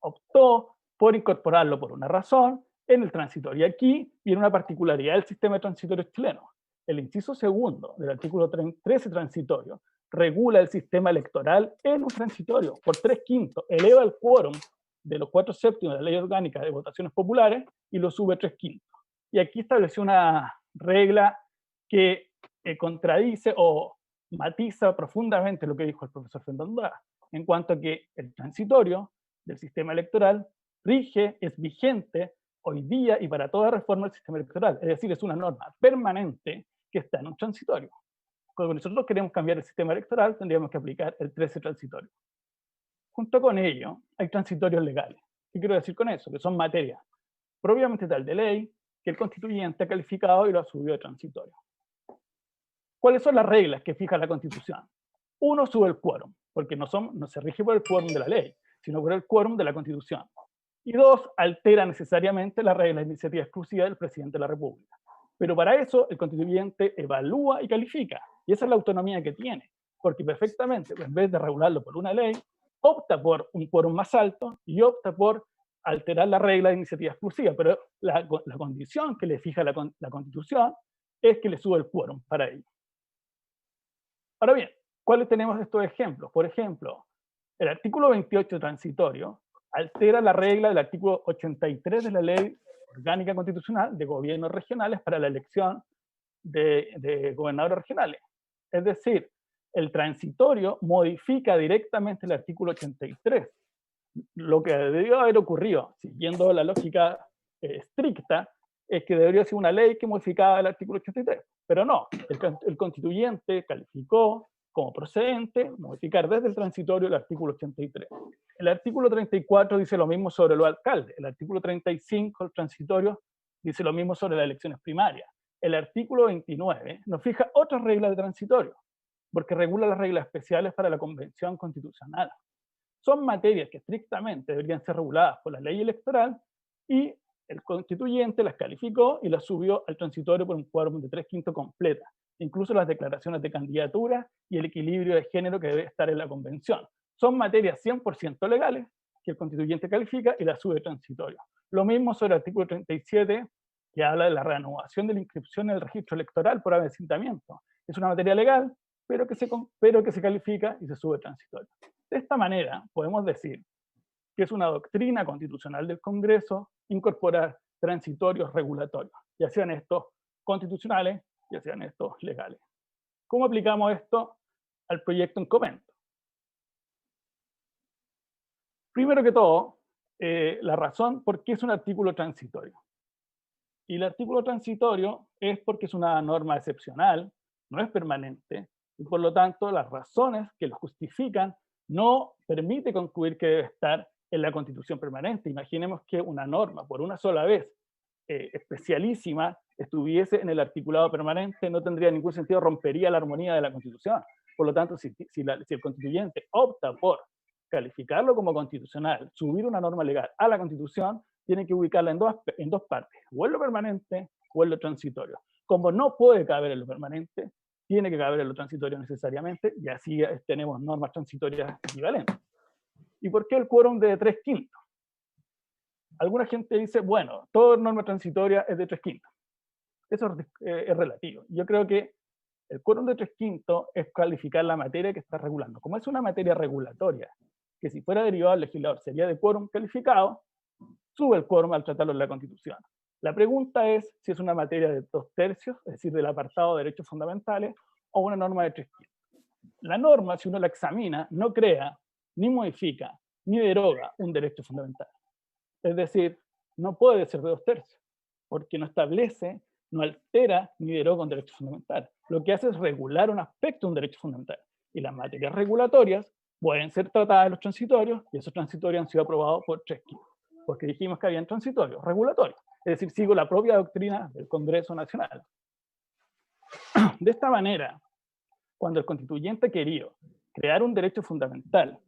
optó por incorporarlo por una razón en el transitorio. Y aquí viene una particularidad del sistema de transitorios chileno. El inciso segundo del artículo 13 transitorio regula el sistema electoral en un transitorio por 3/5, eleva el quórum de los 4/7 de la ley orgánica de votaciones populares y lo sube 3/5. Y aquí estableció una regla que contradice o matiza profundamente lo que dijo el profesor Fernando, en cuanto a que el transitorio del sistema electoral rige, es vigente hoy día y para toda reforma del sistema electoral. Es decir, es una norma permanente que está en un transitorio. Cuando nosotros queremos cambiar el sistema electoral, tendríamos que aplicar el 13 transitorio. Junto con ello, hay transitorios legales. ¿Qué quiero decir con eso? Que son materias propiamente tal de ley que el constituyente ha calificado y lo ha subido de transitorio. ¿Cuáles son las reglas que fija la Constitución? Uno, sube el quórum, porque no se rige por el quórum de la ley, sino por el quórum de la Constitución. Y dos, altera necesariamente la regla de iniciativa exclusiva del presidente de la República. Pero para eso el constituyente evalúa y califica, y esa es la autonomía que tiene, porque perfectamente, en vez de regularlo por una ley, opta por un quórum más alto y opta por alterar la regla de iniciativa exclusiva, pero la condición que le fija la Constitución es que le sube el quórum para ello. Ahora bien, ¿cuáles tenemos de estos ejemplos? Por ejemplo, el artículo 28 transitorio altera la regla del artículo 83 de la Ley Orgánica Constitucional de Gobiernos Regionales para la elección de gobernadores regionales. Es decir, el transitorio modifica directamente el artículo 83. Lo que debió haber ocurrido, siguiendo la lógica estricta, es que debería ser una ley que modificaba el artículo 83. Pero no, el constituyente calificó como procedente modificar desde el transitorio el artículo 83. El artículo 34 dice lo mismo sobre los alcaldes. El artículo 35, el transitorio, dice lo mismo sobre las elecciones primarias. El artículo 29 nos fija otras reglas de transitorio, porque regula las reglas especiales para la Convención Constitucional. Son materias que estrictamente deberían ser reguladas por la ley electoral y el constituyente las calificó y las subió al transitorio por un quórum de 3/5 completa, incluso las declaraciones de candidatura y el equilibrio de género que debe estar en la convención. Son materias 100% legales que el constituyente califica y las sube transitorio. Lo mismo sobre el artículo 37, que habla de la reanudación de la inscripción en el registro electoral por avecindamiento. Es una materia legal, pero que se califica y se sube transitorio. De esta manera, podemos decir que es una doctrina constitucional del Congreso incorporar transitorios regulatorios, ya sean estos constitucionales, ya sean estos legales. ¿Cómo aplicamos esto al proyecto en comento? Primero que todo, la razón por qué es un artículo transitorio. Y el artículo transitorio es porque es una norma excepcional, no es permanente, y por lo tanto las razones que lo justifican no permite concluir que debe estar en la Constitución permanente. Imaginemos que una norma, por una sola vez, especialísima, estuviese en el articulado permanente, no tendría ningún sentido, rompería la armonía de la Constitución. Por lo tanto, si el constituyente opta por calificarlo como constitucional, subir una norma legal a la Constitución, tiene que ubicarla en dos partes, o en lo permanente o en lo transitorio. Como no puede caber en lo permanente, tiene que caber en lo transitorio necesariamente, y así tenemos normas transitorias equivalentes. ¿Y por qué el quórum de 3/5? Alguna gente dice, bueno, toda norma transitoria es de 3/5. Eso es relativo. Yo creo que el quórum de 3/5 es calificar la materia que está regulando. Como es una materia regulatoria, que si fuera derivado al legislador sería de quórum calificado, sube el quórum al tratarlo en la Constitución. La pregunta es si es una materia de 2/3, es decir, del apartado de derechos fundamentales, o una norma de 3/5. La norma, si uno la examina, no crea, ni modifica, ni deroga un derecho fundamental. Es decir, no puede ser de 2/3, porque no establece, no altera, ni deroga un derecho fundamental. Lo que hace es regular un aspecto de un derecho fundamental. Y las materias regulatorias pueden ser tratadas en los transitorios, y esos transitorios han sido aprobados por 3/5, porque dijimos que habían transitorios, regulatorios. Es decir, sigo la propia doctrina del Congreso Nacional. De esta manera, cuando el constituyente quería crear un derecho fundamental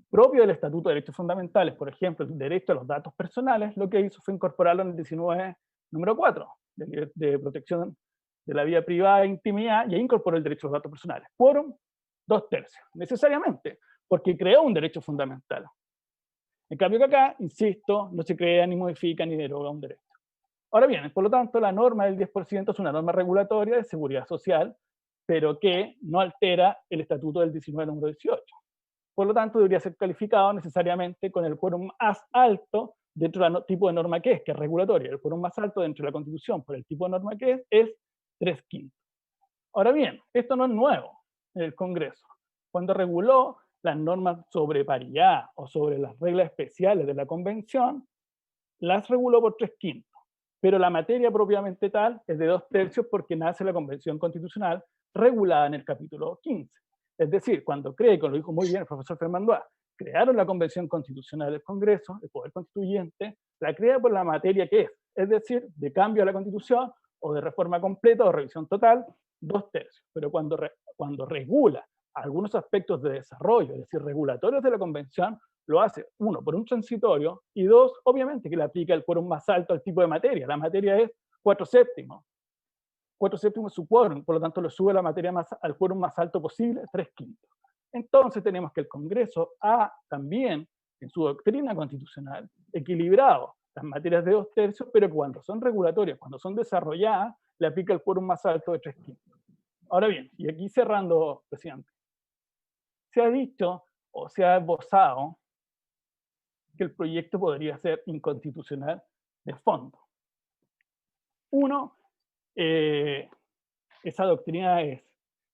propio del Estatuto de Derechos Fundamentales, por ejemplo, el derecho a los datos personales, lo que hizo fue incorporarlo en el 19, número 4, de protección de la vida privada e intimidad, y ahí incorporó el derecho a los datos personales. Quórum, 2/3, necesariamente, porque creó un derecho fundamental. En cambio que acá, insisto, no se crea, ni modifica, ni deroga un derecho. Ahora bien, por lo tanto, la norma del 10% es una norma regulatoria de seguridad social, pero que no altera el estatuto del 19 número 18. Por lo tanto, debería ser calificado necesariamente con el quórum más alto dentro del tipo de norma que es regulatoria. El quórum más alto dentro de la Constitución por el tipo de norma que es 3/5. Ahora bien, esto no es nuevo en el Congreso. Cuando reguló las normas sobre paridad o sobre las reglas especiales de la Convención, las reguló por 3/5. Pero la materia propiamente tal es de 2/3 porque nace la Convención Constitucional regulada en el capítulo 15. Es decir, cuando como lo dijo muy bien el profesor Fernando A., crearon la Convención Constitucional del Congreso, el Poder Constituyente, la crea por la materia que es decir, de cambio a la Constitución o de reforma completa o revisión total, 2/3. Pero cuando regula algunos aspectos de desarrollo, es decir, regulatorios de la Convención, lo hace, uno, por un transitorio, y dos, obviamente que le aplica el quórum más alto al tipo de materia. La materia es 4/7. 4/7 es su quórum, por lo tanto le sube la materia al quórum más alto posible, 3/5. Entonces tenemos que el Congreso ha también, en su doctrina constitucional, equilibrado las materias de 2/3, pero cuando son regulatorias, cuando son desarrolladas, le aplica el quórum más alto de 3/5. Ahora bien, y aquí cerrando, presidente, se ha dicho o se ha esbozado que el proyecto podría ser inconstitucional de fondo. Uno, esa doctrina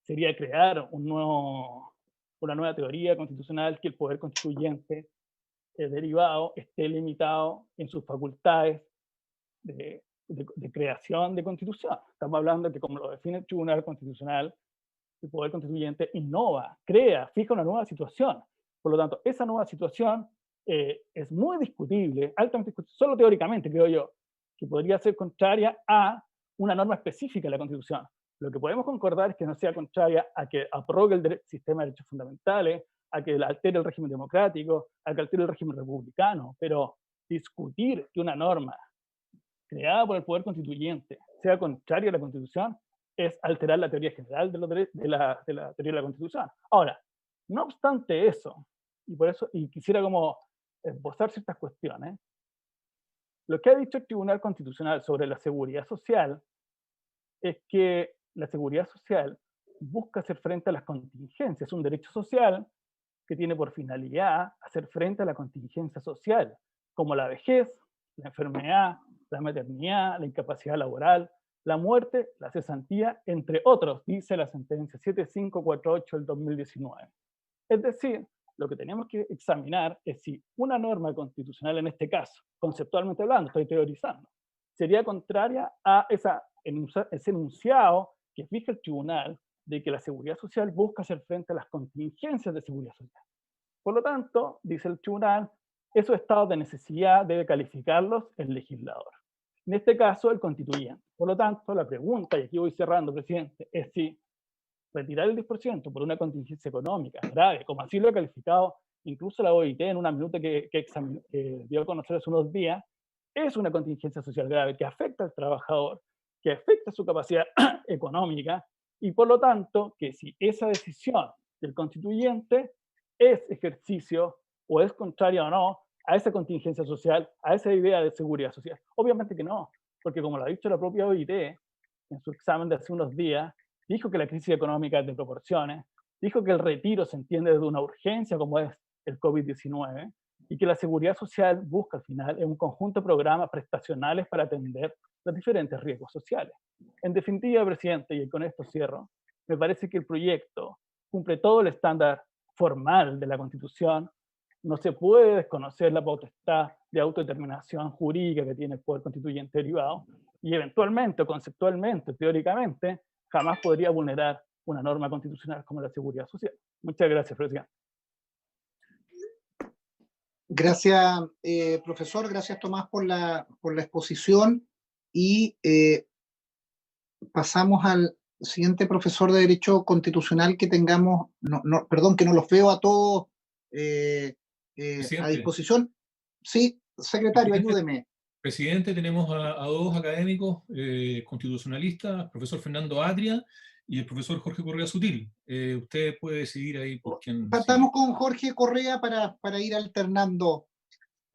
sería crear una nueva teoría constitucional que el poder constituyente derivado esté limitado en sus facultades de creación de constitución. Estamos hablando de que, como lo define el Tribunal Constitucional, el poder constituyente innova, crea, fija una nueva situación. Por lo tanto, esa nueva situación es muy discutible, altamente discutible, solo teóricamente, creo yo, que podría ser contraria a una norma específica de la Constitución. Lo que podemos concordar es que no sea contraria a que abrogue el sistema de derechos fundamentales, a que altere el régimen democrático, a que altere el régimen republicano, pero discutir que una norma creada por el poder constituyente sea contraria a la Constitución es alterar la teoría general de la teoría de la Constitución. Ahora, no obstante eso, y quisiera como esbozar ciertas cuestiones, lo que ha dicho el Tribunal Constitucional sobre la seguridad social es que la seguridad social busca hacer frente a las contingencias, es un derecho social que tiene por finalidad hacer frente a la contingencia social, como la vejez, la enfermedad, la maternidad, la incapacidad laboral, la muerte, la cesantía, entre otros, dice la sentencia 7548 del 2019. Es decir, lo que tenemos que examinar es si una norma constitucional, en este caso, conceptualmente hablando, estoy teorizando, sería contraria a ese enunciado que fija el tribunal de que la seguridad social busca hacer frente a las contingencias de seguridad social. Por lo tanto, dice el tribunal, esos estados de necesidad debe calificarlos el legislador. En este caso, el constituyente. Por lo tanto, la pregunta, y aquí voy cerrando, presidente, es si retirar el 10% por una contingencia económica grave, como así lo ha calificado incluso la OIT en una minuta que dio a conocer hace unos días, es una contingencia social grave que afecta al trabajador, que afecta su capacidad económica, y por lo tanto, que si esa decisión del constituyente es ejercicio o es contraria o no a esa contingencia social, a esa idea de seguridad social. Obviamente que no, porque como lo ha dicho la propia OIT en su examen de hace unos días, dijo que la crisis económica es de proporciones, dijo que el retiro se entiende desde una urgencia como es el COVID-19 y que la seguridad social busca al final un conjunto de programas prestacionales para atender los diferentes riesgos sociales. En definitiva, presidente, y con esto cierro, me parece que el proyecto cumple todo el estándar formal de la Constitución, no se puede desconocer la potestad de autodeterminación jurídica que tiene el poder constituyente derivado, y eventualmente, o conceptualmente, teóricamente, jamás podría vulnerar una norma constitucional como la seguridad social. Muchas gracias, presidente. Gracias, profesor. Gracias, Tomás, por la exposición. Y pasamos al siguiente profesor de Derecho Constitucional que tengamos. Perdón, que no los veo a todos a disposición. Sí, secretario, ayúdeme. Presidente, tenemos a dos académicos constitucionalistas, el profesor Fernando Atria y el profesor Jorge Correa Sutil. Usted puede decidir ahí por quién. Partamos con Jorge Correa para ir alternando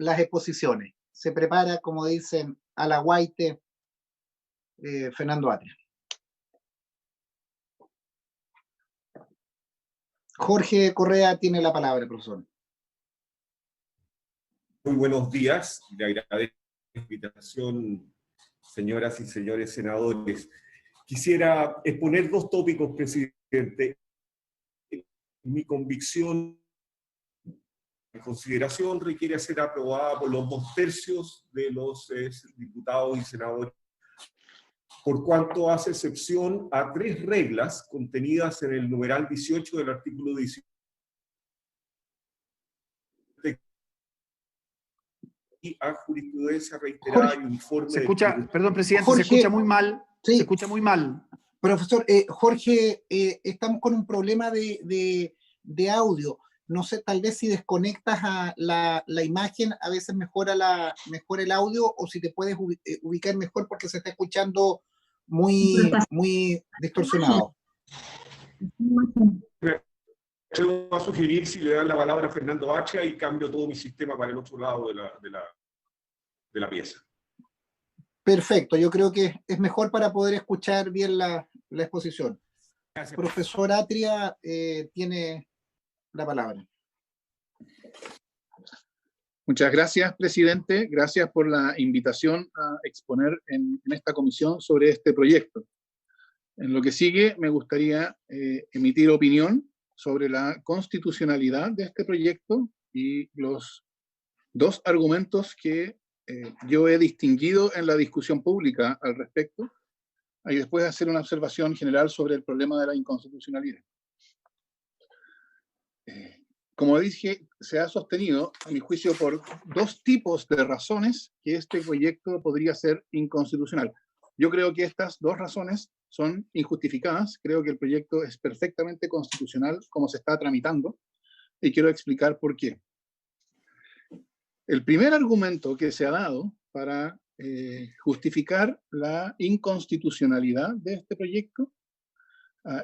las exposiciones. Se prepara, como dicen, a la guaite Fernando Atria. Jorge Correa tiene la palabra, profesor. Muy buenos días. Le agradezco la invitación, señoras y señores senadores. Quisiera exponer dos tópicos, presidente. Mi convicción, mi consideración requiere ser aprobada por los 2/3 de los diputados y senadores, por cuanto hace excepción a 3 reglas contenidas en el numeral 18 del artículo 18 y a jurisprudencia reiterada Jorge, y uniforme. Se escucha, perdón, presidente, Jorge, se escucha muy mal. Sí. Se escucha muy mal. Profesor, Jorge, estamos con un problema de audio. No sé, tal vez si desconectas a la imagen, a veces mejora el audio, o si te puedes ubicar mejor porque se está escuchando muy distorsionado. Yo voy a sugerir si le dan la palabra a Fernando Atria y cambio todo mi sistema para el otro lado de la pieza. Perfecto, yo creo que es mejor para poder escuchar bien la exposición. Gracias. Profesor Atria tiene la palabra. Muchas gracias, presidente. Gracias por la invitación a exponer en esta comisión sobre este proyecto. En lo que sigue, me gustaría emitir opinión sobre la constitucionalidad de este proyecto y los 2 argumentos que yo he distinguido en la discusión pública al respecto, y después hacer una observación general sobre el problema de la inconstitucionalidad. Como dije, se ha sostenido, a mi juicio, por 2 tipos de razones que este proyecto podría ser inconstitucional. Yo creo que estas 2 razones son injustificadas. Creo que el proyecto es perfectamente constitucional como se está tramitando, y quiero explicar por qué. El primer argumento que se ha dado para justificar la inconstitucionalidad de este proyecto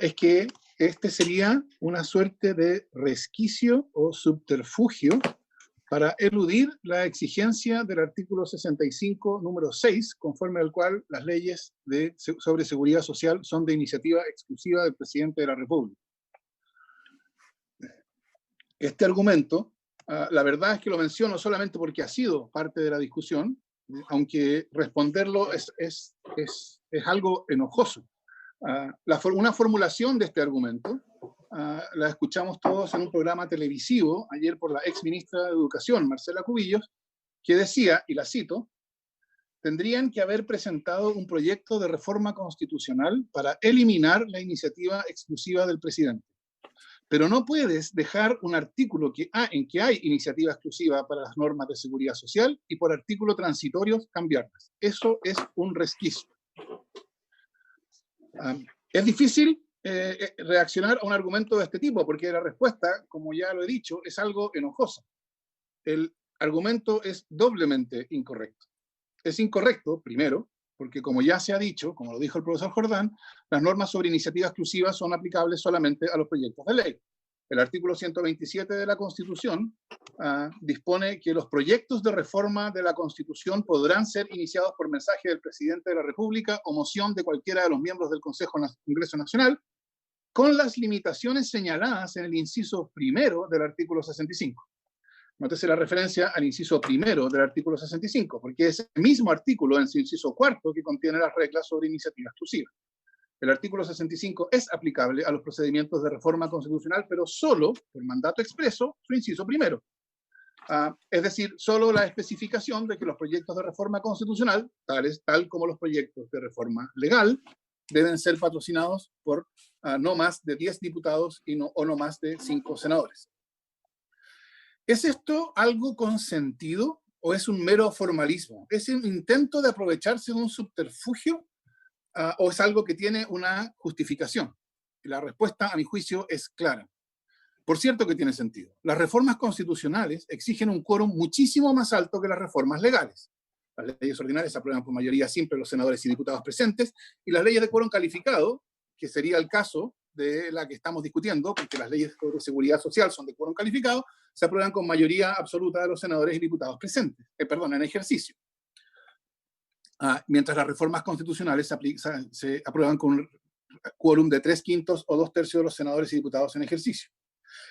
es que este sería una suerte de resquicio o subterfugio para eludir la exigencia del artículo 65, número 6, conforme al cual las leyes sobre seguridad social son de iniciativa exclusiva del presidente de la República. Este argumento, la verdad es que lo menciono solamente porque ha sido parte de la discusión, aunque responderlo es algo enojoso. Una formulación de este argumento la escuchamos todos en un programa televisivo ayer por la ex ministra de Educación, Marcela Cubillos, que decía, y la cito: tendrían que haber presentado un proyecto de reforma constitucional para eliminar la iniciativa exclusiva del presidente. Pero no puedes dejar un artículo en que hay iniciativa exclusiva para las normas de seguridad social y por artículos transitorios cambiarlas. Eso es un resquicio. Es difícil reaccionar a un argumento de este tipo, porque la respuesta, como ya lo he dicho, es algo enojosa. El argumento es doblemente incorrecto. Es incorrecto, primero, porque como ya se ha dicho, como lo dijo el profesor Jordán, las normas sobre iniciativa exclusiva son aplicables solamente a los proyectos de ley. El artículo 127 de la Constitución dispone que los proyectos de reforma de la Constitución podrán ser iniciados por mensaje del presidente de la República o moción de cualquiera de los miembros del Congreso Nacional, con las limitaciones señaladas en el inciso primero del artículo 65. Nótese la referencia al inciso primero del artículo 65, porque es el mismo artículo en su inciso cuarto que contiene las reglas sobre iniciativa exclusiva. El artículo 65 es aplicable a los procedimientos de reforma constitucional, pero solo por mandato expreso, su inciso primero. Es decir, solo la especificación de que los proyectos de reforma constitucional, tal como los proyectos de reforma legal, deben ser patrocinados por no más de 10 diputados o no más de 5 senadores. ¿Es esto algo con sentido o es un mero formalismo? ¿Es un intento de aprovecharse de un subterfugio o es algo que tiene una justificación? Y la respuesta, a mi juicio, es clara. Por cierto que tiene sentido. Las reformas constitucionales exigen un quórum muchísimo más alto que las reformas legales. Las leyes ordinarias se aprueban por mayoría simple los senadores y diputados presentes, y las leyes de quórum calificado, que sería el caso de la que estamos discutiendo, porque las leyes de seguridad social son de quórum calificado, se aprueban con mayoría absoluta de los senadores y diputados presentes, en ejercicio. Mientras las reformas constitucionales se aprueban con un quórum de 3/5 o 2/3 de los senadores y diputados en ejercicio.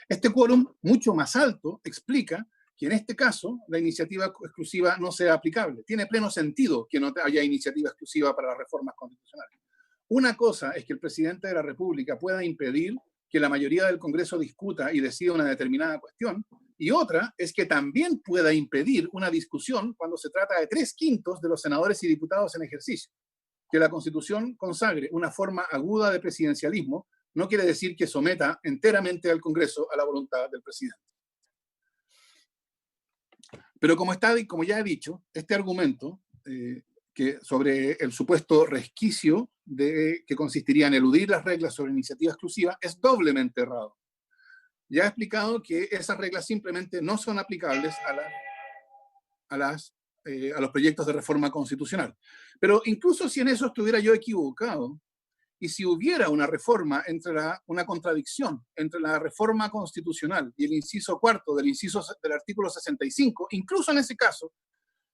Este quórum, mucho más alto, explica que en este caso la iniciativa exclusiva no sea aplicable. Tiene pleno sentido que no haya iniciativa exclusiva para las reformas constitucionales. Una cosa es que el presidente de la República pueda impedir que la mayoría del Congreso discuta y decida una determinada cuestión, y otra es que también pueda impedir una discusión cuando se trata de 3/5 de los senadores y diputados en ejercicio. Que la Constitución consagre una forma aguda de presidencialismo no quiere decir que someta enteramente al Congreso a la voluntad del presidente. Pero como ya he dicho, este argumento que sobre el supuesto resquicio que consistiría en eludir las reglas sobre iniciativa exclusiva es doblemente errado. Ya he explicado que esas reglas simplemente no son aplicables a los proyectos de reforma constitucional. Pero incluso si en eso estuviera yo equivocado, y si hubiera una reforma una contradicción entre la reforma constitucional y el inciso 4 del artículo 65, incluso en ese caso,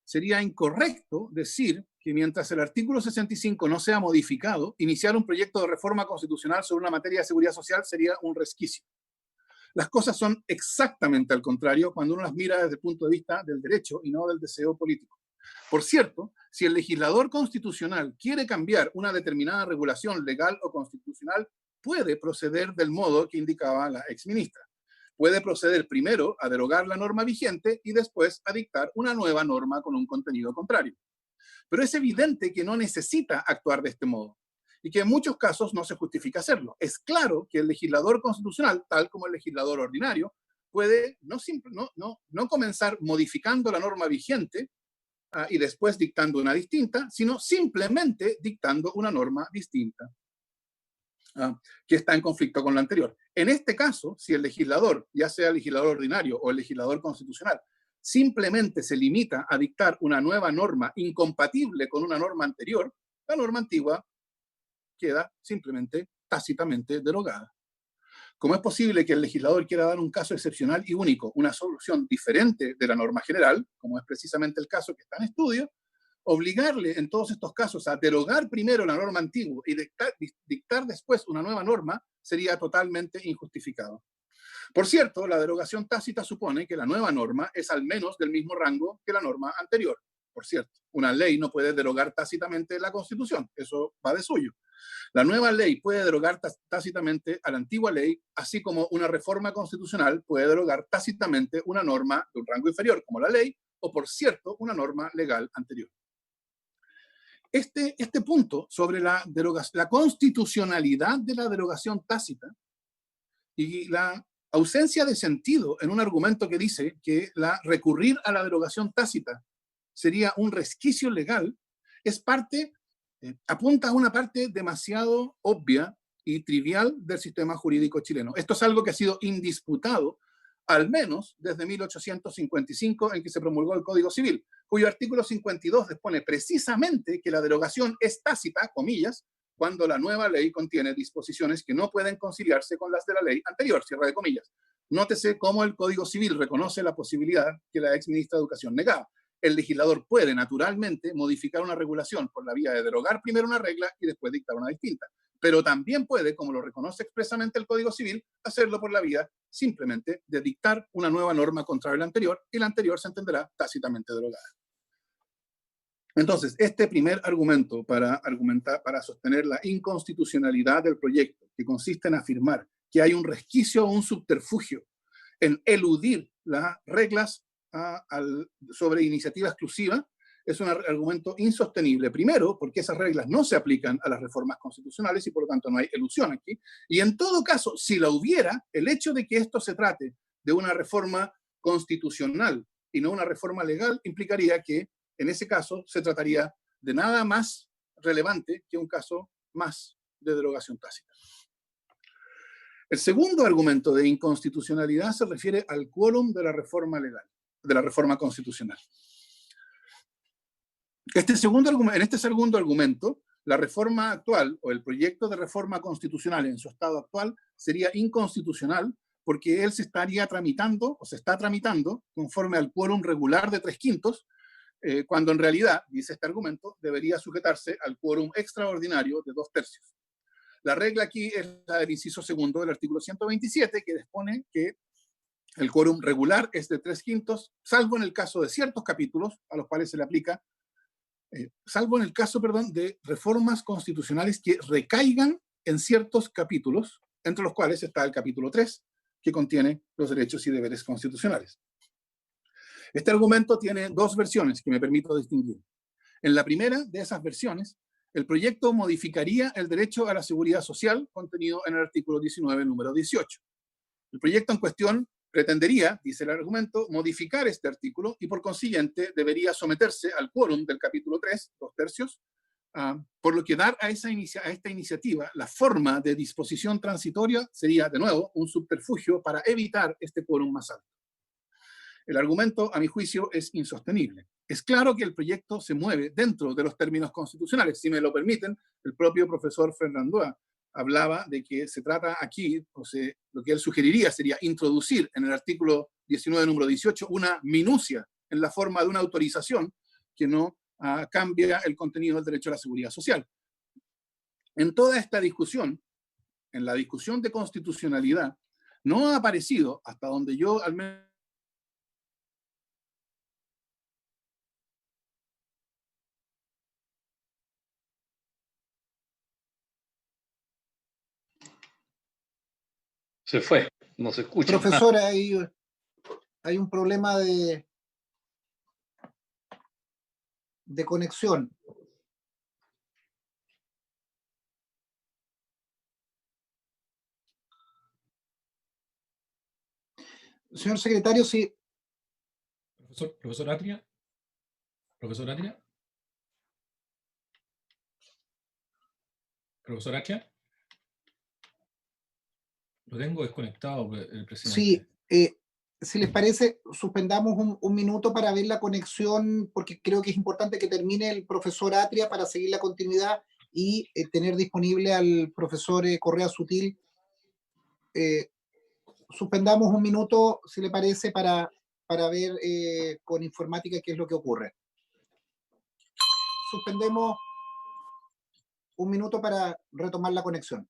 sería incorrecto decir que mientras el artículo 65 no sea modificado, iniciar un proyecto de reforma constitucional sobre una materia de seguridad social sería un resquicio. Las cosas son exactamente al contrario cuando uno las mira desde el punto de vista del derecho y no del deseo político. Por cierto, si el legislador constitucional quiere cambiar una determinada regulación legal o constitucional, puede proceder del modo que indicaba la exministra. Puede proceder primero a derogar la norma vigente y después a dictar una nueva norma con un contenido contrario. Pero es evidente que no necesita actuar de este modo y que en muchos casos no se justifica hacerlo. Es claro que el legislador constitucional, tal como el legislador ordinario, puede no comenzar modificando la norma vigente y después dictando una distinta, sino simplemente dictando una norma distinta que está en conflicto con la anterior. En este caso, si el legislador, ya sea el legislador ordinario o el legislador constitucional, simplemente se limita a dictar una nueva norma incompatible con una norma anterior, la norma antigua queda simplemente tácitamente derogada. ¿Cómo es posible que el legislador quiera dar un caso excepcional y único, una solución diferente de la norma general, como es precisamente el caso que está en estudio, obligarle en todos estos casos a derogar primero la norma antigua y dictar después una nueva norma sería totalmente injustificado? Por cierto, la derogación tácita supone que la nueva norma es al menos del mismo rango que la norma anterior. Por cierto, una ley no puede derogar tácitamente la Constitución, eso va de suyo. La nueva ley puede derogar tácitamente a la antigua ley, así como una reforma constitucional puede derogar tácitamente una norma de un rango inferior, como la ley, o por cierto, una norma legal anterior. Este punto sobre la constitucionalidad de la derogación tácita y la ausencia de sentido en un argumento que dice que recurrir a la derogación tácita sería un resquicio legal, apunta a una parte demasiado obvia y trivial del sistema jurídico chileno. Esto es algo que ha sido indisputado, al menos desde 1855, en que se promulgó el Código Civil, cuyo artículo 52 dispone precisamente que la derogación es tácita, comillas, cuando la nueva ley contiene disposiciones que no pueden conciliarse con las de la ley anterior, cierre de comillas. Nótese cómo el Código Civil reconoce la posibilidad que la exministra de Educación negaba. El legislador puede naturalmente modificar una regulación por la vía de derogar primero una regla y después dictar una distinta. Pero también puede, como lo reconoce expresamente el Código Civil, hacerlo por la vía simplemente de dictar una nueva norma contraria a la anterior, y la anterior se entenderá tácitamente derogada. Entonces, este primer argumento para sostener la inconstitucionalidad del proyecto, que consiste en afirmar que hay un resquicio o un subterfugio en eludir las reglas sobre iniciativa exclusiva, es un argumento insostenible. Primero, porque esas reglas no se aplican a las reformas constitucionales y por lo tanto no hay elusión aquí. Y en todo caso, si la hubiera, el hecho de que esto se trate de una reforma constitucional y no una reforma legal implicaría que en ese caso se trataría de nada más relevante que un caso más de derogación tácita. El segundo argumento de inconstitucionalidad se refiere al quórum de la reforma legal, de la reforma constitucional. En este segundo argumento La reforma actual o el proyecto de reforma constitucional en su estado actual sería inconstitucional porque él se estaría tramitando o se está tramitando conforme al quórum regular de 3/5, cuando en realidad, dice este argumento, debería sujetarse al quórum extraordinario de 2/3. La regla aquí es la del inciso segundo del artículo 127, que dispone que el quórum regular es de 3/5, salvo en el caso de ciertos capítulos a los cuales se le aplica, salvo en el caso, perdón, de reformas constitucionales que recaigan en ciertos capítulos, entre los cuales está el capítulo 3, que contiene los derechos y deberes constitucionales. Este argumento tiene dos versiones que me permito distinguir. En la primera de esas versiones, el proyecto modificaría el derecho a la seguridad social contenido en el artículo 19, número 18. El proyecto en cuestión pretendería, dice el argumento, modificar este artículo y por consiguiente debería someterse al quórum del capítulo 3, 2/3, por lo que dar a esta iniciativa la forma de disposición transitoria sería, de nuevo, un subterfugio para evitar este quórum más alto. El argumento, a mi juicio, es insostenible. Es claro que el proyecto se mueve dentro de los términos constitucionales. Si me lo permiten, el propio profesor Fernandúa hablaba de que se trata aquí, lo que él sugeriría sería introducir en el artículo 19, número 18, una minucia en la forma de una autorización que no cambia el contenido del derecho a la seguridad social. En toda esta discusión, en la discusión de constitucionalidad, no ha aparecido, hasta donde yo al menos Se fue, no se escucha. Profesor, hay un problema de conexión. Señor secretario, sí. Profesor Atria. Profesor Atria. Profesor Atria. Lo tengo desconectado, el presidente. Sí, si les parece, suspendamos un minuto para ver la conexión, porque creo que es importante que termine el profesor Atria para seguir la continuidad y tener disponible al profesor Correa Sutil. Suspendamos un minuto, si le parece, para ver con informática qué es lo que ocurre. Suspendemos un minuto para retomar la conexión.